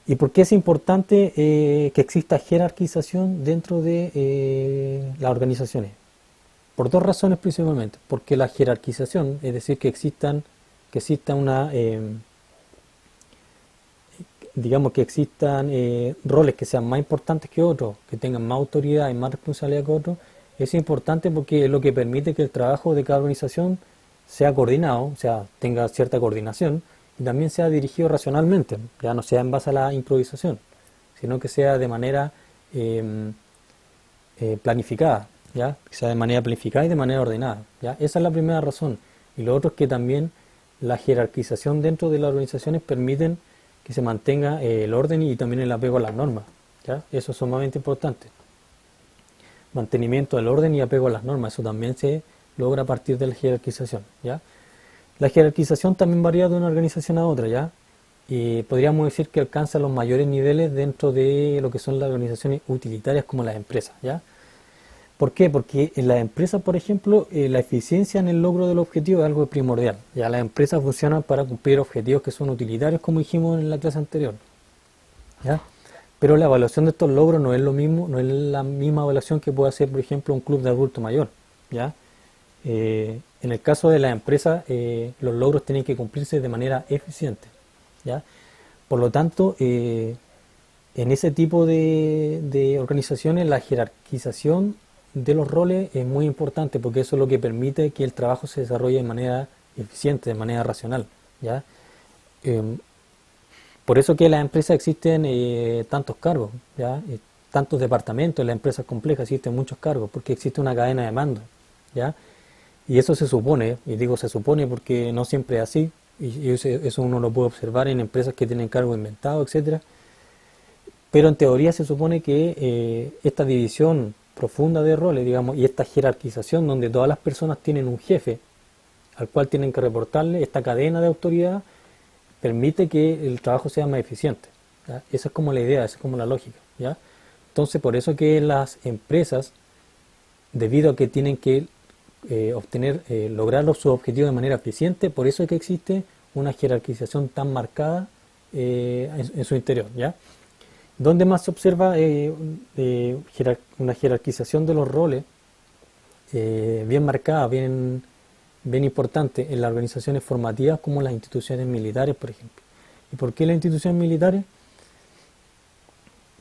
¿Y por qué es importante que exista jerarquización dentro de las organizaciones? Por dos razones principalmente. Porque la jerarquización, es decir, que exista una, digamos que existan roles que sean más importantes que otros, que tengan más autoridad y más responsabilidad que otros, es importante porque es lo que permite que el trabajo de cada organización sea coordinado, o sea, tenga cierta coordinación y también sea dirigido racionalmente, ya no sea en base a la improvisación, sino que sea de manera eh, planificada, ¿ya? Que sea de manera planificada y de manera ordenada, ¿ya? Esa es la primera razón. Y lo otro es que también la jerarquización dentro de las organizaciones permiten que se mantenga el orden y también el apego a las normas, ¿ya? Eso es sumamente importante. Mantenimiento del orden y apego a las normas, eso también se logra a partir de la jerarquización, ¿ya? La jerarquización también varía de una organización a otra, ¿ya? Y podríamos decir que alcanza los mayores niveles dentro de lo que son las organizaciones utilitarias como las empresas, ¿ya? ¿Por qué? Porque en las empresas, por ejemplo, la eficiencia en el logro del objetivo es algo primordial. Ya las empresas funcionan para cumplir objetivos que son utilitarios, como dijimos en la clase anterior, ¿ya? Pero la evaluación de estos logros no es lo mismo, no es la misma evaluación que puede hacer, por ejemplo, un club de adulto mayor, ¿ya? En el caso de la empresa, los logros tienen que cumplirse de manera eficiente, ¿ya? Por lo tanto, en ese tipo de organizaciones, la jerarquización de los roles es muy importante porque eso es lo que permite que el trabajo se desarrolle de manera eficiente, de manera racional, ¿ya? Eh, por eso que en las empresas existen tantos cargos, ¿ya? Tantos departamentos, en las empresas complejas existen muchos cargos porque existe una cadena de mando, ¿ya? Y eso se supone, y digo se supone porque no siempre es así, y eso uno lo puede observar en empresas que tienen cargos inventados, etcétera. Pero en teoría se supone que esta división profunda de roles, digamos, y esta jerarquización donde todas las personas tienen un jefe al cual tienen que reportarle, esta cadena de autoridad permite que el trabajo sea más eficiente, ¿ya? Esa es como la idea, esa es como la lógica, ¿ya? Entonces, por eso que las empresas, debido a que tienen que lograr sus objetivos de manera eficiente, por eso es que existe una jerarquización tan marcada en su interior, ¿ya? Donde más se observa una jerarquización de los roles bien marcada, bien importante en las organizaciones formativas como las instituciones militares, por ejemplo. ¿Y por qué las instituciones militares?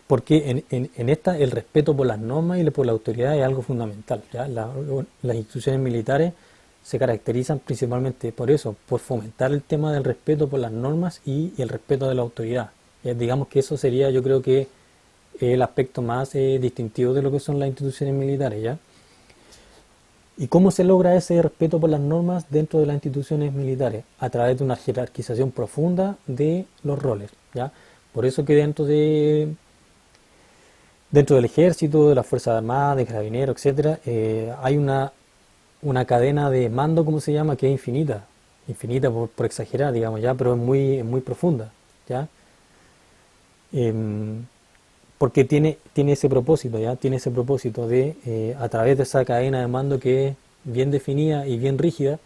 Porque en esta el respeto por las normas y por la autoridad es algo fundamental, ¿ya? Las instituciones militares se caracterizan principalmente por eso, por fomentar el tema del respeto por las normas y el respeto de la autoridad. Digamos que eso sería, yo creo que el aspecto más distintivo de lo que son las instituciones militares, ¿ya? ¿Y cómo se logra ese respeto por las normas dentro de las instituciones militares? A través de una jerarquización profunda de los roles, ¿ya? Por eso que dentro del ejército, de las Fuerzas Armadas, de Carabineros, etcétera, hay una cadena de mando, como se llama, que es infinita, infinita por exagerar, digamos, ya, pero es muy profunda, ¿ya? Porque tiene ese propósito, ¿ya? Tiene ese propósito de, a través de esa cadena de mando que es bien definida y bien rígida,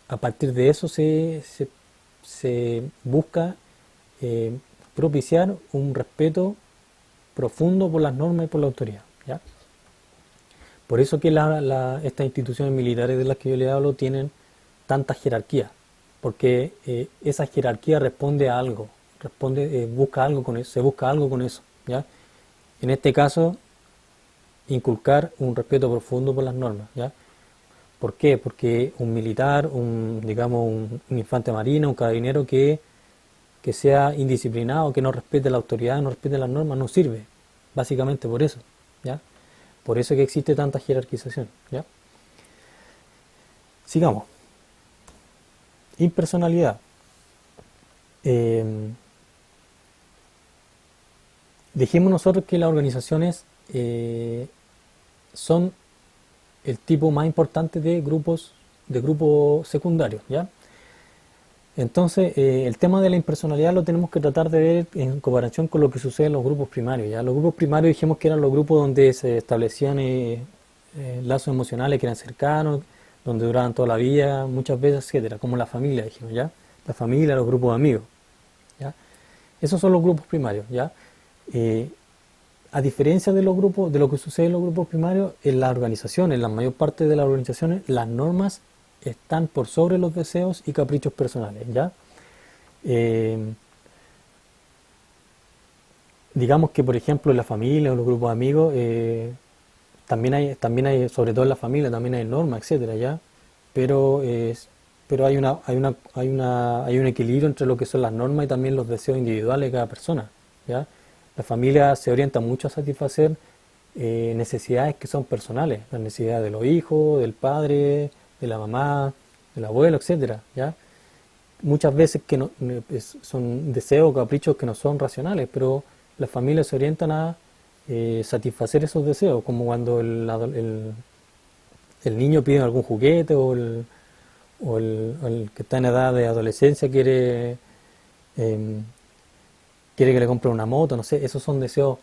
a partir de eso se busca propiciar un respeto profundo por las normas y por la autoridad, ¿ya? Por eso que estas instituciones militares de las que yo le hablo tienen tanta jerarquía, porque esa jerarquía responde a algo, busca algo con eso, se busca algo con eso, ¿ya? En este caso, inculcar un respeto profundo por las normas, ¿ya? ¿Por qué? Porque un militar, digamos, un infante marino, un carabinero que sea indisciplinado, que no respete la autoridad, no respete las normas, no sirve, básicamente por eso, ¿ya? Por eso que existe tanta jerarquización, ¿ya? Sigamos. Impersonalidad. Dijimos nosotros que las organizaciones son el tipo más importante de grupos secundarios, ¿ya? Entonces, el tema de la impersonalidad lo tenemos que tratar de ver en comparación con lo que sucede en los grupos primarios, ¿ya? Los grupos primarios dijimos que eran los grupos donde se establecían lazos emocionales que eran cercanos, donde duraban toda la vida, muchas veces, etcétera, como la familia, dijimos, ¿ya? La familia, los grupos de amigos, ¿ya? Esos son los grupos primarios, ¿ya? A diferencia de de lo que sucede en los grupos primarios, en las organizaciones, en la mayor parte de las organizaciones, las normas están por sobre los deseos y caprichos personales, ¿ya? Digamos que, por ejemplo, en la familia o los grupos de amigos, también hay, sobre todo en la familia, también hay normas, etcétera, ¿ya? Pero pero hay un equilibrio entre lo que son las normas y también los deseos individuales de cada persona, ¿ya? La familia se orienta mucho a satisfacer necesidades que son personales, las necesidades de los hijos, del padre, de la mamá, del abuelo, etcétera, ¿ya? Muchas veces que son deseos o caprichos que no son racionales, pero las familias se orientan a satisfacer esos deseos, como cuando el niño pide algún juguete o el que está en edad de adolescencia em, quiere que le compre una moto, no sé, esos son deseos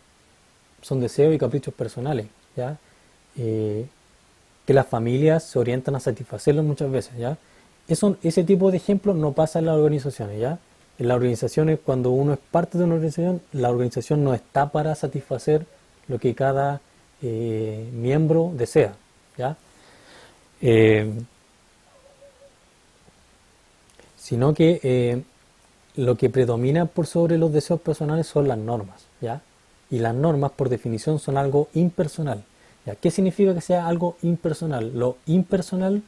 y caprichos personales, ¿ya? Eh, que las familias se orientan a satisfacerlos muchas veces, ¿ya? Ese tipo de ejemplos no pasa en las organizaciones, ¿ya? En las organizaciones, cuando uno es parte de una organización, la organización no está para satisfacer lo que cada miembro desea, ¿ya? Eh, Sino que lo que predomina por sobre los deseos personales son las normas, ¿ya? Y las normas, por definición, son algo impersonal, ¿ya? ¿Qué significa que sea algo impersonal? Lo impersonal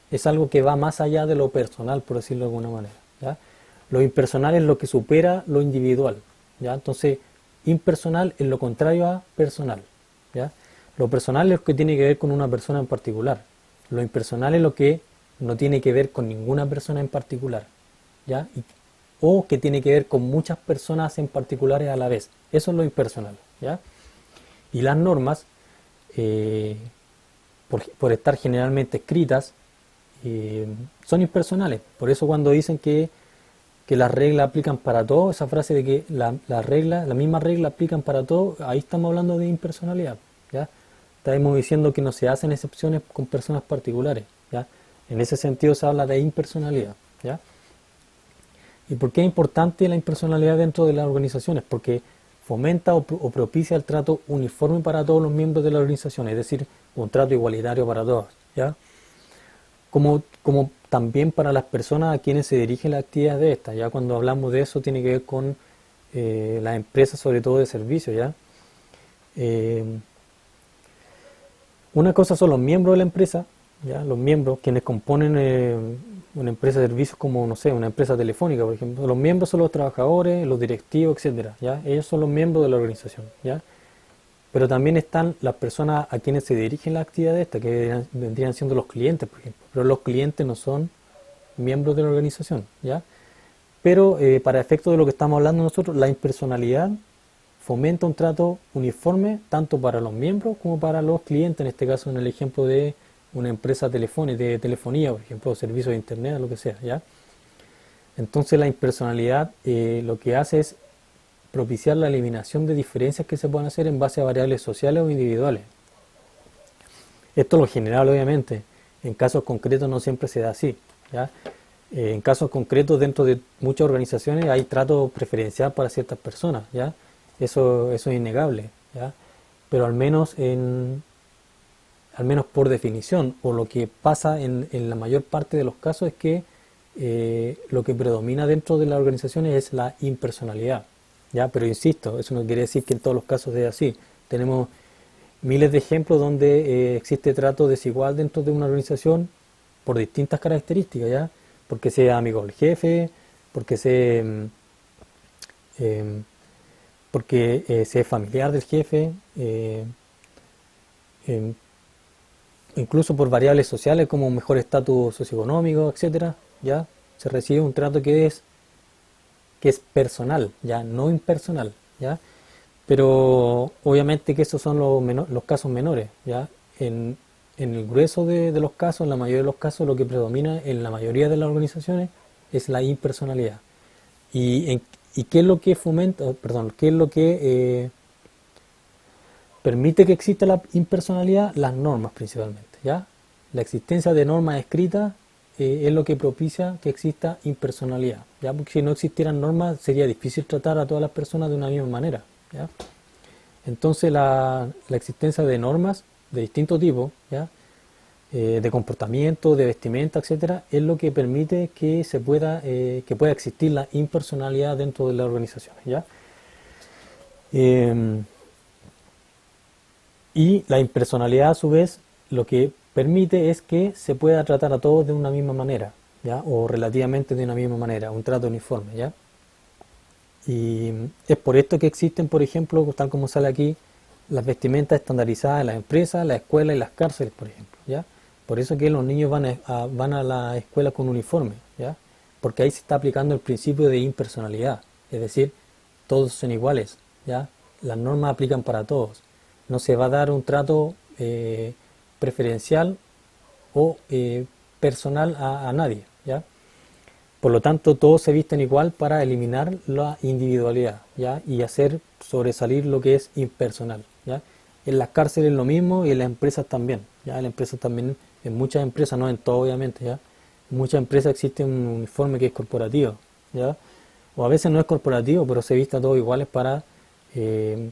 es algo que va más allá de lo personal, por decirlo de alguna manera, ¿ya? Lo impersonal es lo que supera lo individual, ¿ya? Entonces, impersonal es lo contrario a personal, ¿ya? Lo personal es lo que tiene que ver con una persona en particular. Lo impersonal es lo que no tiene que ver con ninguna persona en particular, ¿ya? O que tiene que ver con muchas personas en particulares a la vez. Eso es lo impersonal, ¿ya? Y las normas, eh, por estar generalmente escritas, son impersonales. Por eso cuando dicen que las reglas aplican para todo, esa frase de que la misma regla aplican para todo, ahí estamos hablando de impersonalidad, ¿ya? Estamos diciendo que no se hacen excepciones con personas particulares, ¿ya? En ese sentido se habla de impersonalidad, ¿ya? ¿Y por qué es importante la impersonalidad dentro de las organizaciones? Porque fomenta o propicia el trato uniforme para todos los miembros de la organización, es decir, un trato igualitario para todos, ¿ya? Como también para las personas a quienes se dirigen las actividades de estas. Ya cuando hablamos de eso tiene que ver con las empresas, sobre todo de servicios, ¿ya? Eh, una cosa son los miembros de la empresa, ¿ya? Los miembros, quienes componen una empresa de servicios como, no sé, una empresa telefónica, por ejemplo. Los miembros son los trabajadores, los directivos, etcétera, ¿ya? Ellos son los miembros de la organización, ¿ya? Pero también están las personas a quienes se dirigen las actividades estas, que vendrían siendo los clientes, por ejemplo. Pero los clientes no son miembros de la organización, ¿ya? Pero para efectos de lo que estamos hablando nosotros, la impersonalidad fomenta un trato uniforme tanto para los miembros como para los clientes, en este caso en el ejemplo de una empresa telefónica, de telefonía, por ejemplo, servicios de internet, lo que sea, ¿ya? Entonces la impersonalidad lo que hace es propiciar la eliminación de diferencias que se puedan hacer en base a variables sociales o individuales. Esto lo general, obviamente, en casos concretos no siempre se da así, ¿ya? En casos concretos, dentro de muchas organizaciones hay trato preferencial para ciertas personas, ¿ya? Eso es innegable, ¿ya? Pero al menos por definición, o lo que pasa en la mayor parte de los casos es que lo que predomina dentro de las organizaciones es la impersonalidad, ¿ya? Pero insisto, eso no quiere decir que en todos los casos sea así. Tenemos miles de ejemplos donde existe trato desigual dentro de una organización por distintas características, ¿ya? Porque sea amigo del jefe, porque sea, sea familiar del jefe, em, incluso por variables sociales como un mejor estatus socioeconómico, etcétera, ¿ya? Se recibe un trato que es personal, ya no impersonal, ¿ya? Pero obviamente que esos son los casos menores, ¿ya? En el grueso de los casos, en la mayoría de los casos, lo que predomina en la mayoría de las organizaciones es la impersonalidad. ¿Y qué es lo que fomenta, perdón, qué es lo que permite que exista la impersonalidad? Las normas principalmente, ¿ya? La existencia de normas escritas es lo que propicia que exista impersonalidad, ¿ya? Porque si no existieran normas sería difícil tratar a todas las personas de una misma manera, ¿ya? Entonces la existencia de normas de distinto tipo, ¿ya? De comportamiento, de vestimenta, etcétera, es lo que permite que que pueda existir la impersonalidad dentro de las organizaciones, ¿ya? Eh, y la impersonalidad a su vez lo que permite es que se pueda tratar a todos de una misma manera, ¿ya? O relativamente de una misma manera, un trato uniforme, ¿ya? Y es por esto que existen, por ejemplo, tal como sale aquí, las vestimentas estandarizadas en las empresas, las escuelas y las cárceles, por ejemplo, ¿ya? Por eso que los niños van a la escuela con uniforme, ¿ya? Porque ahí se está aplicando el principio de impersonalidad, es decir, todos son iguales, ¿ya? Las normas aplican para todos. No se va a dar un trato preferencial o personal a nadie, ¿ya? Por lo tanto, todos se visten igual para eliminar la individualidad, ¿ya? Y hacer sobresalir lo que es impersonal, ¿ya? En las cárceles lo mismo y en las empresas también, ¿ya? En las empresas también, en muchas empresas, no en todo obviamente, ¿ya? En muchas empresas existe un uniforme que es corporativo, ¿ya? O a veces no es corporativo, pero se vista todos iguales eh,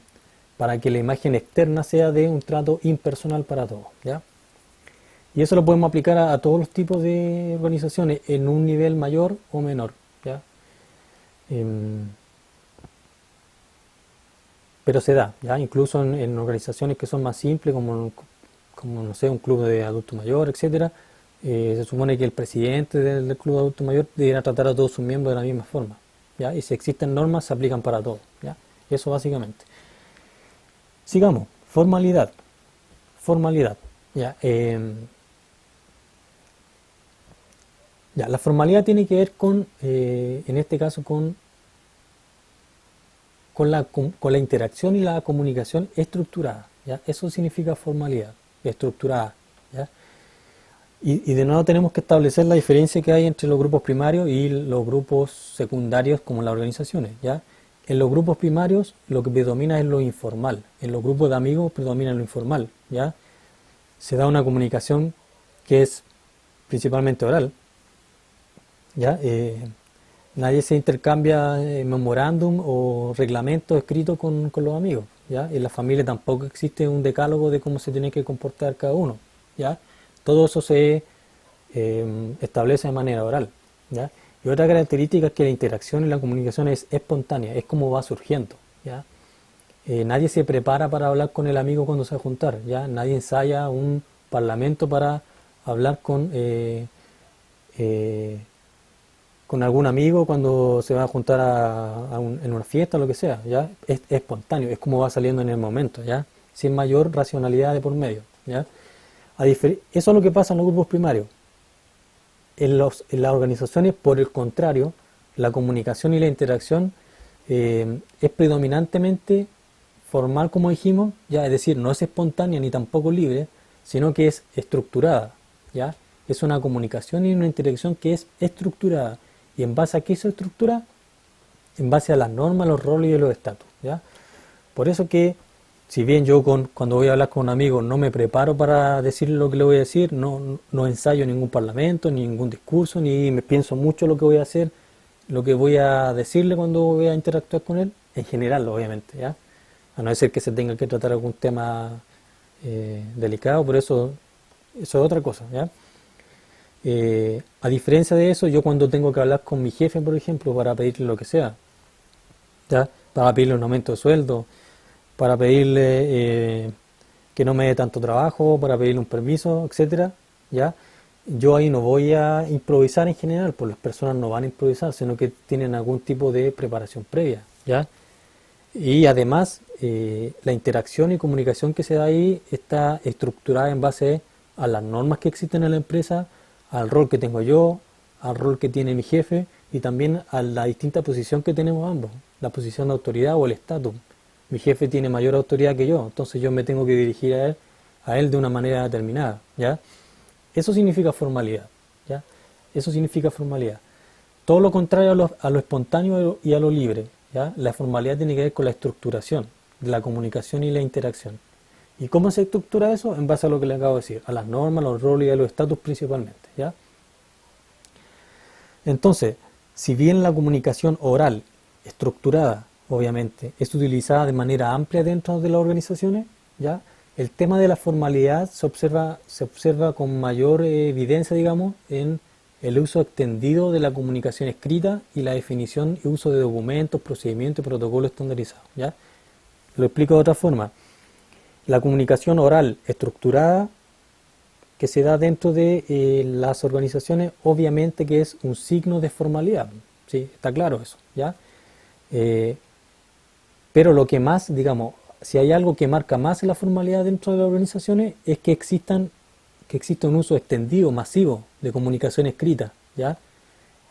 para que la imagen externa sea de un trato impersonal para todos, ¿ya? Y eso lo podemos aplicar a todos los tipos de organizaciones en un nivel mayor o menor, ¿ya? Em, pero se da, ¿ya? Incluso en organizaciones que son más simples, como no sé, un club de adultos mayores, etcétera, se supone que el presidente del club de adultos mayores debería tratar a todos sus miembros de la misma forma, ¿ya? Y si existen normas, se aplican para todos, ¿ya? Eso básicamente. Sigamos, formalidad, formalidad, ¿ya? Ya, la formalidad tiene que ver con, en este caso, con la interacción y la comunicación estructurada, ¿ya? Eso significa formalidad, estructurada, ¿ya? Y de nuevo tenemos que establecer la diferencia que hay entre los grupos primarios y los grupos secundarios como las organizaciones, ¿ya? En los grupos primarios lo que predomina es lo informal, en los grupos de amigos predomina lo informal, ¿ya? Se da una comunicación que es principalmente oral, ¿ya? Nadie se intercambia memorándum o reglamentos escritos con los amigos, ¿ya? En la familia tampoco existe un decálogo de cómo se tiene que comportar cada uno, ¿ya? Todo eso se establece de manera oral, ¿ya? Y otra característica es que la interacción y la comunicación es espontánea, es como va surgiendo, ¿ya? Nadie se prepara para hablar con el amigo cuando se va a juntar, ¿ya? Nadie ensaya un parlamento para hablar eh, con algún amigo cuando se va a juntar en una fiesta o lo que sea, ¿ya? Es espontáneo, es como va saliendo en el momento, ¿ya? Sin mayor racionalidad de por medio, ¿ya? Eso es lo que pasa en los grupos primarios. En las organizaciones, por el contrario, la comunicación y la interacción es predominantemente formal, como dijimos, ¿ya? Es decir, no es espontánea ni tampoco libre, sino que es estructurada, ¿ya? Es una comunicación y una interacción que es estructurada. ¿Y en base a qué se estructura? En base a las normas, los roles y los estatus, ¿ya? Por eso que, si bien yo cuando voy a hablar con un amigo no me preparo para decirle lo que le voy a decir, no ensayo ningún parlamento, ni ningún discurso, ni me pienso mucho lo que voy a hacer, lo que voy a decirle cuando voy a interactuar con él, en general, obviamente, ¿ya? A no ser que se tenga que tratar algún tema delicado, por eso es otra cosa, ¿ya? A diferencia de eso, yo cuando tengo que hablar con mi jefe, por ejemplo, para pedirle lo que sea, ¿ya? Para pedirle un aumento de sueldo, para pedirle que no me dé tanto trabajo, para pedirle un permiso, etcétera, ¿ya? Yo ahí no voy a improvisar en general, pues las personas no van a improvisar, sino que tienen algún tipo de preparación previa, ¿ya? Y además, la interacción y comunicación que se da ahí está estructurada en base a las normas que existen en la empresa, al rol que tengo yo, al rol que tiene mi jefe y también a la distinta posición que tenemos ambos, la posición de autoridad o el estatus. Mi jefe tiene mayor autoridad que yo, entonces yo me tengo que dirigir a él de una manera determinada, ¿ya? Eso significa formalidad, ¿ya? Eso significa formalidad. Todo lo contrario a lo espontáneo y a lo libre, ¿ya? La formalidad tiene que ver con la estructuración de la comunicación y la interacción. ¿Y cómo se estructura eso? En base a lo que le acabo de decir, a las normas, los roles y a los estatus principalmente, ¿ya? Entonces, si bien la comunicación oral, estructurada, obviamente, es utilizada de manera amplia dentro de las organizaciones, ¿ya? El tema de la formalidad se observa con mayor evidencia, digamos, en el uso extendido de la comunicación escrita y la definición y uso de documentos, procedimientos y protocolos estandarizados, ¿ya? Lo explico de otra forma. La comunicación oral estructurada que se da dentro de las organizaciones, obviamente que es un signo de formalidad, ¿sí? Está claro eso, ¿ya? Eh, pero lo que más, digamos, si hay algo que marca más la formalidad dentro de las organizaciones es que exista un uso extendido, masivo de comunicación escrita, ¿ya?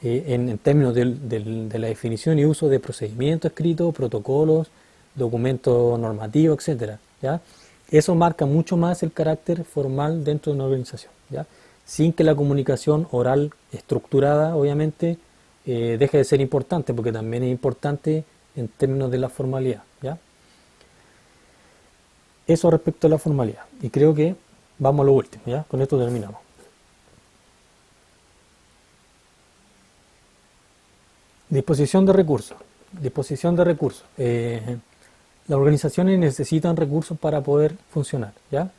En términos de la definición y uso de procedimientos escritos, protocolos, documentos normativos, etcétera, ¿ya? Eso marca mucho más el carácter formal dentro de una organización, ¿ya? Sin que la comunicación oral estructurada, obviamente, deje de ser importante, porque también es importante en términos de la formalidad, ¿ya? Eso respecto a la formalidad. Y creo que vamos a lo último, ¿ya? Con esto terminamos. Disposición de recursos. Disposición de recursos. Las organizaciones necesitan recursos para poder funcionar, ¿ya?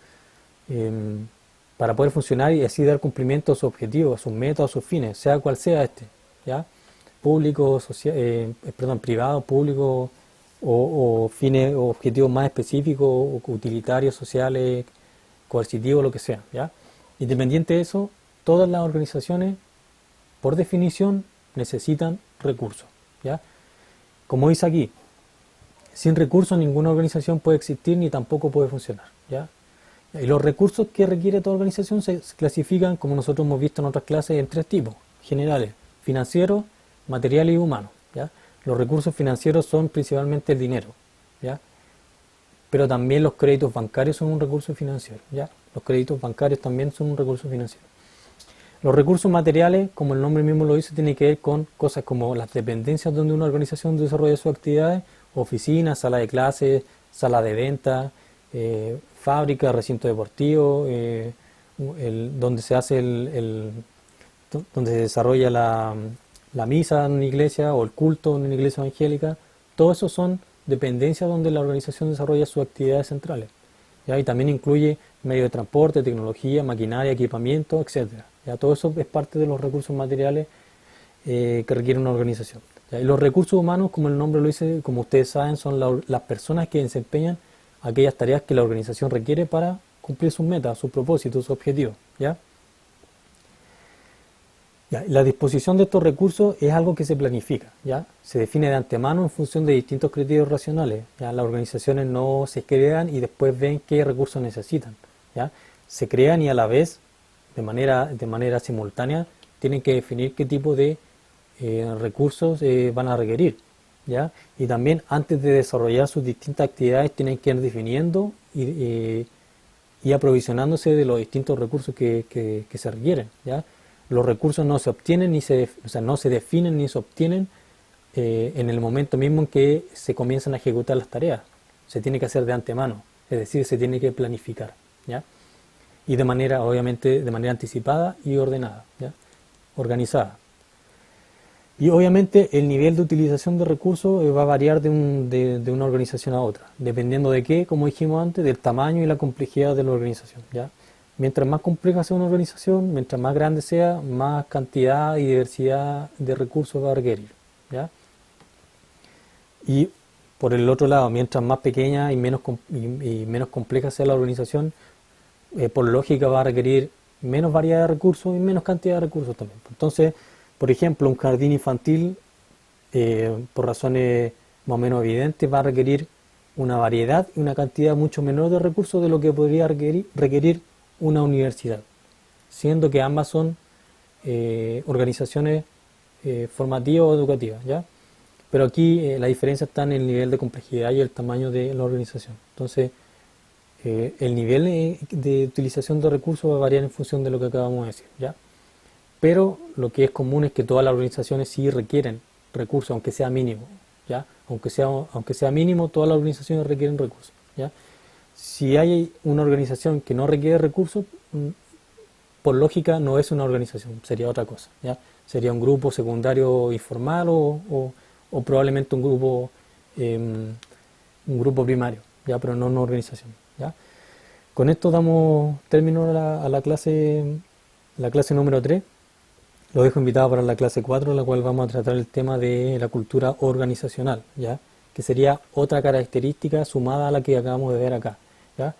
Para poder funcionar y así dar cumplimiento a sus objetivos, a sus metas, a sus fines, sea cual sea este, ¿ya? Público, privado, público o fines o objetivos más específicos, o utilitarios, sociales, coercitivos, lo que sea, ¿ya? Independiente de eso, todas las organizaciones, por definición, necesitan recursos, ¿ya? Como dice aquí, sin recursos ninguna organización puede existir ni tampoco puede funcionar, ¿ya? Y los recursos que requiere toda organización se clasifican, como nosotros hemos visto en otras clases, en tres tipos generales: financieros, materiales y humanos, ¿ya? Los recursos financieros son principalmente el dinero, ¿ya? Pero también los créditos bancarios son un recurso financiero, ¿ya? Los créditos bancarios también son un recurso financiero. Los recursos materiales, como el nombre mismo lo dice, tienen que ver con cosas como las dependencias donde una organización desarrolla sus actividades: oficinas, sala de clases, sala de venta, fábrica, recinto deportivo, donde se hace donde se desarrolla la misa en una iglesia o el culto en una iglesia evangélica. Todo eso son dependencias donde la organización desarrolla sus actividades centrales, ¿ya? Y también incluye medios de transporte, tecnología, maquinaria, equipamiento, etcétera. ¿Ya? Todo eso es parte de los recursos materiales que requiere una organización, ¿ya? Y los recursos humanos, como el nombre lo dice, como ustedes saben, son las personas que desempeñan aquellas tareas que la organización requiere para cumplir sus metas, sus propósitos, sus objetivos, ¿ya? Ya, la disposición de estos recursos es algo que se planifica, ¿ya? Se define de antemano en función de distintos criterios racionales, ¿ya? Las organizaciones no se crean y después ven qué recursos necesitan, ¿ya? Se crean y a la vez, de manera simultánea, tienen que definir qué tipo de recursos van a requerir, ¿ya? Y también antes de desarrollar sus distintas actividades tienen que ir definiendo y aprovisionándose de los distintos recursos que se requieren, ¿ya? Los recursos no se obtienen no se definen ni se obtienen en el momento mismo en que se comienzan a ejecutar las tareas. Se tiene que hacer de antemano, es decir, se tiene que planificar, ¿ya? Y obviamente, de manera anticipada y ordenada, ¿ya? Organizada. Y obviamente el nivel de utilización de recursos va a variar de una organización a otra, dependiendo de qué, como dijimos antes, del tamaño y la complejidad de la organización, ¿ya? Mientras más compleja sea una organización, mientras más grande sea, más cantidad y diversidad de recursos va a requerir, ¿ya? Y por el otro lado, mientras más pequeña y menos compleja sea la organización, por lógica va a requerir menos variedad de recursos y menos cantidad de recursos también. Entonces, por ejemplo, un jardín infantil, por razones más o menos evidentes, va a requerir una variedad y una cantidad mucho menor de recursos de lo que podría requerir una universidad, siendo que ambas son organizaciones formativas o educativas, ¿ya? Pero aquí la diferencia está en el nivel de complejidad y el tamaño de la organización. Entonces, el nivel de utilización de recursos va a variar en función de lo que acabamos de decir, ¿ya? Pero lo que es común es que todas las organizaciones sí requieren recursos, aunque sea mínimo, ¿ya? Aunque sea mínimo, todas las organizaciones requieren recursos, ¿ya? Si hay una organización que no requiere recursos, por lógica no es una organización, sería otra cosa, ¿ya? Sería un grupo secundario informal o probablemente un grupo primario, ¿ya? Pero no una organización, ¿ya? Con esto damos término a la clase número 3. Lo dejo invitado para la clase 4, en la cual vamos a tratar el tema de la cultura organizacional, ¿ya? Que sería otra característica sumada a la que acabamos de ver acá, ¿ya?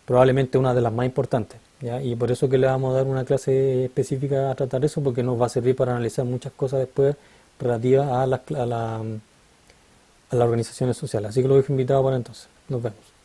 Probablemente una de las más importantes, ¿ya? Y por eso que le vamos a dar una clase específica a tratar eso, porque nos va a servir para analizar muchas cosas después relativas a las organizaciones sociales. Así que lo dejo invitado para entonces. Nos vemos.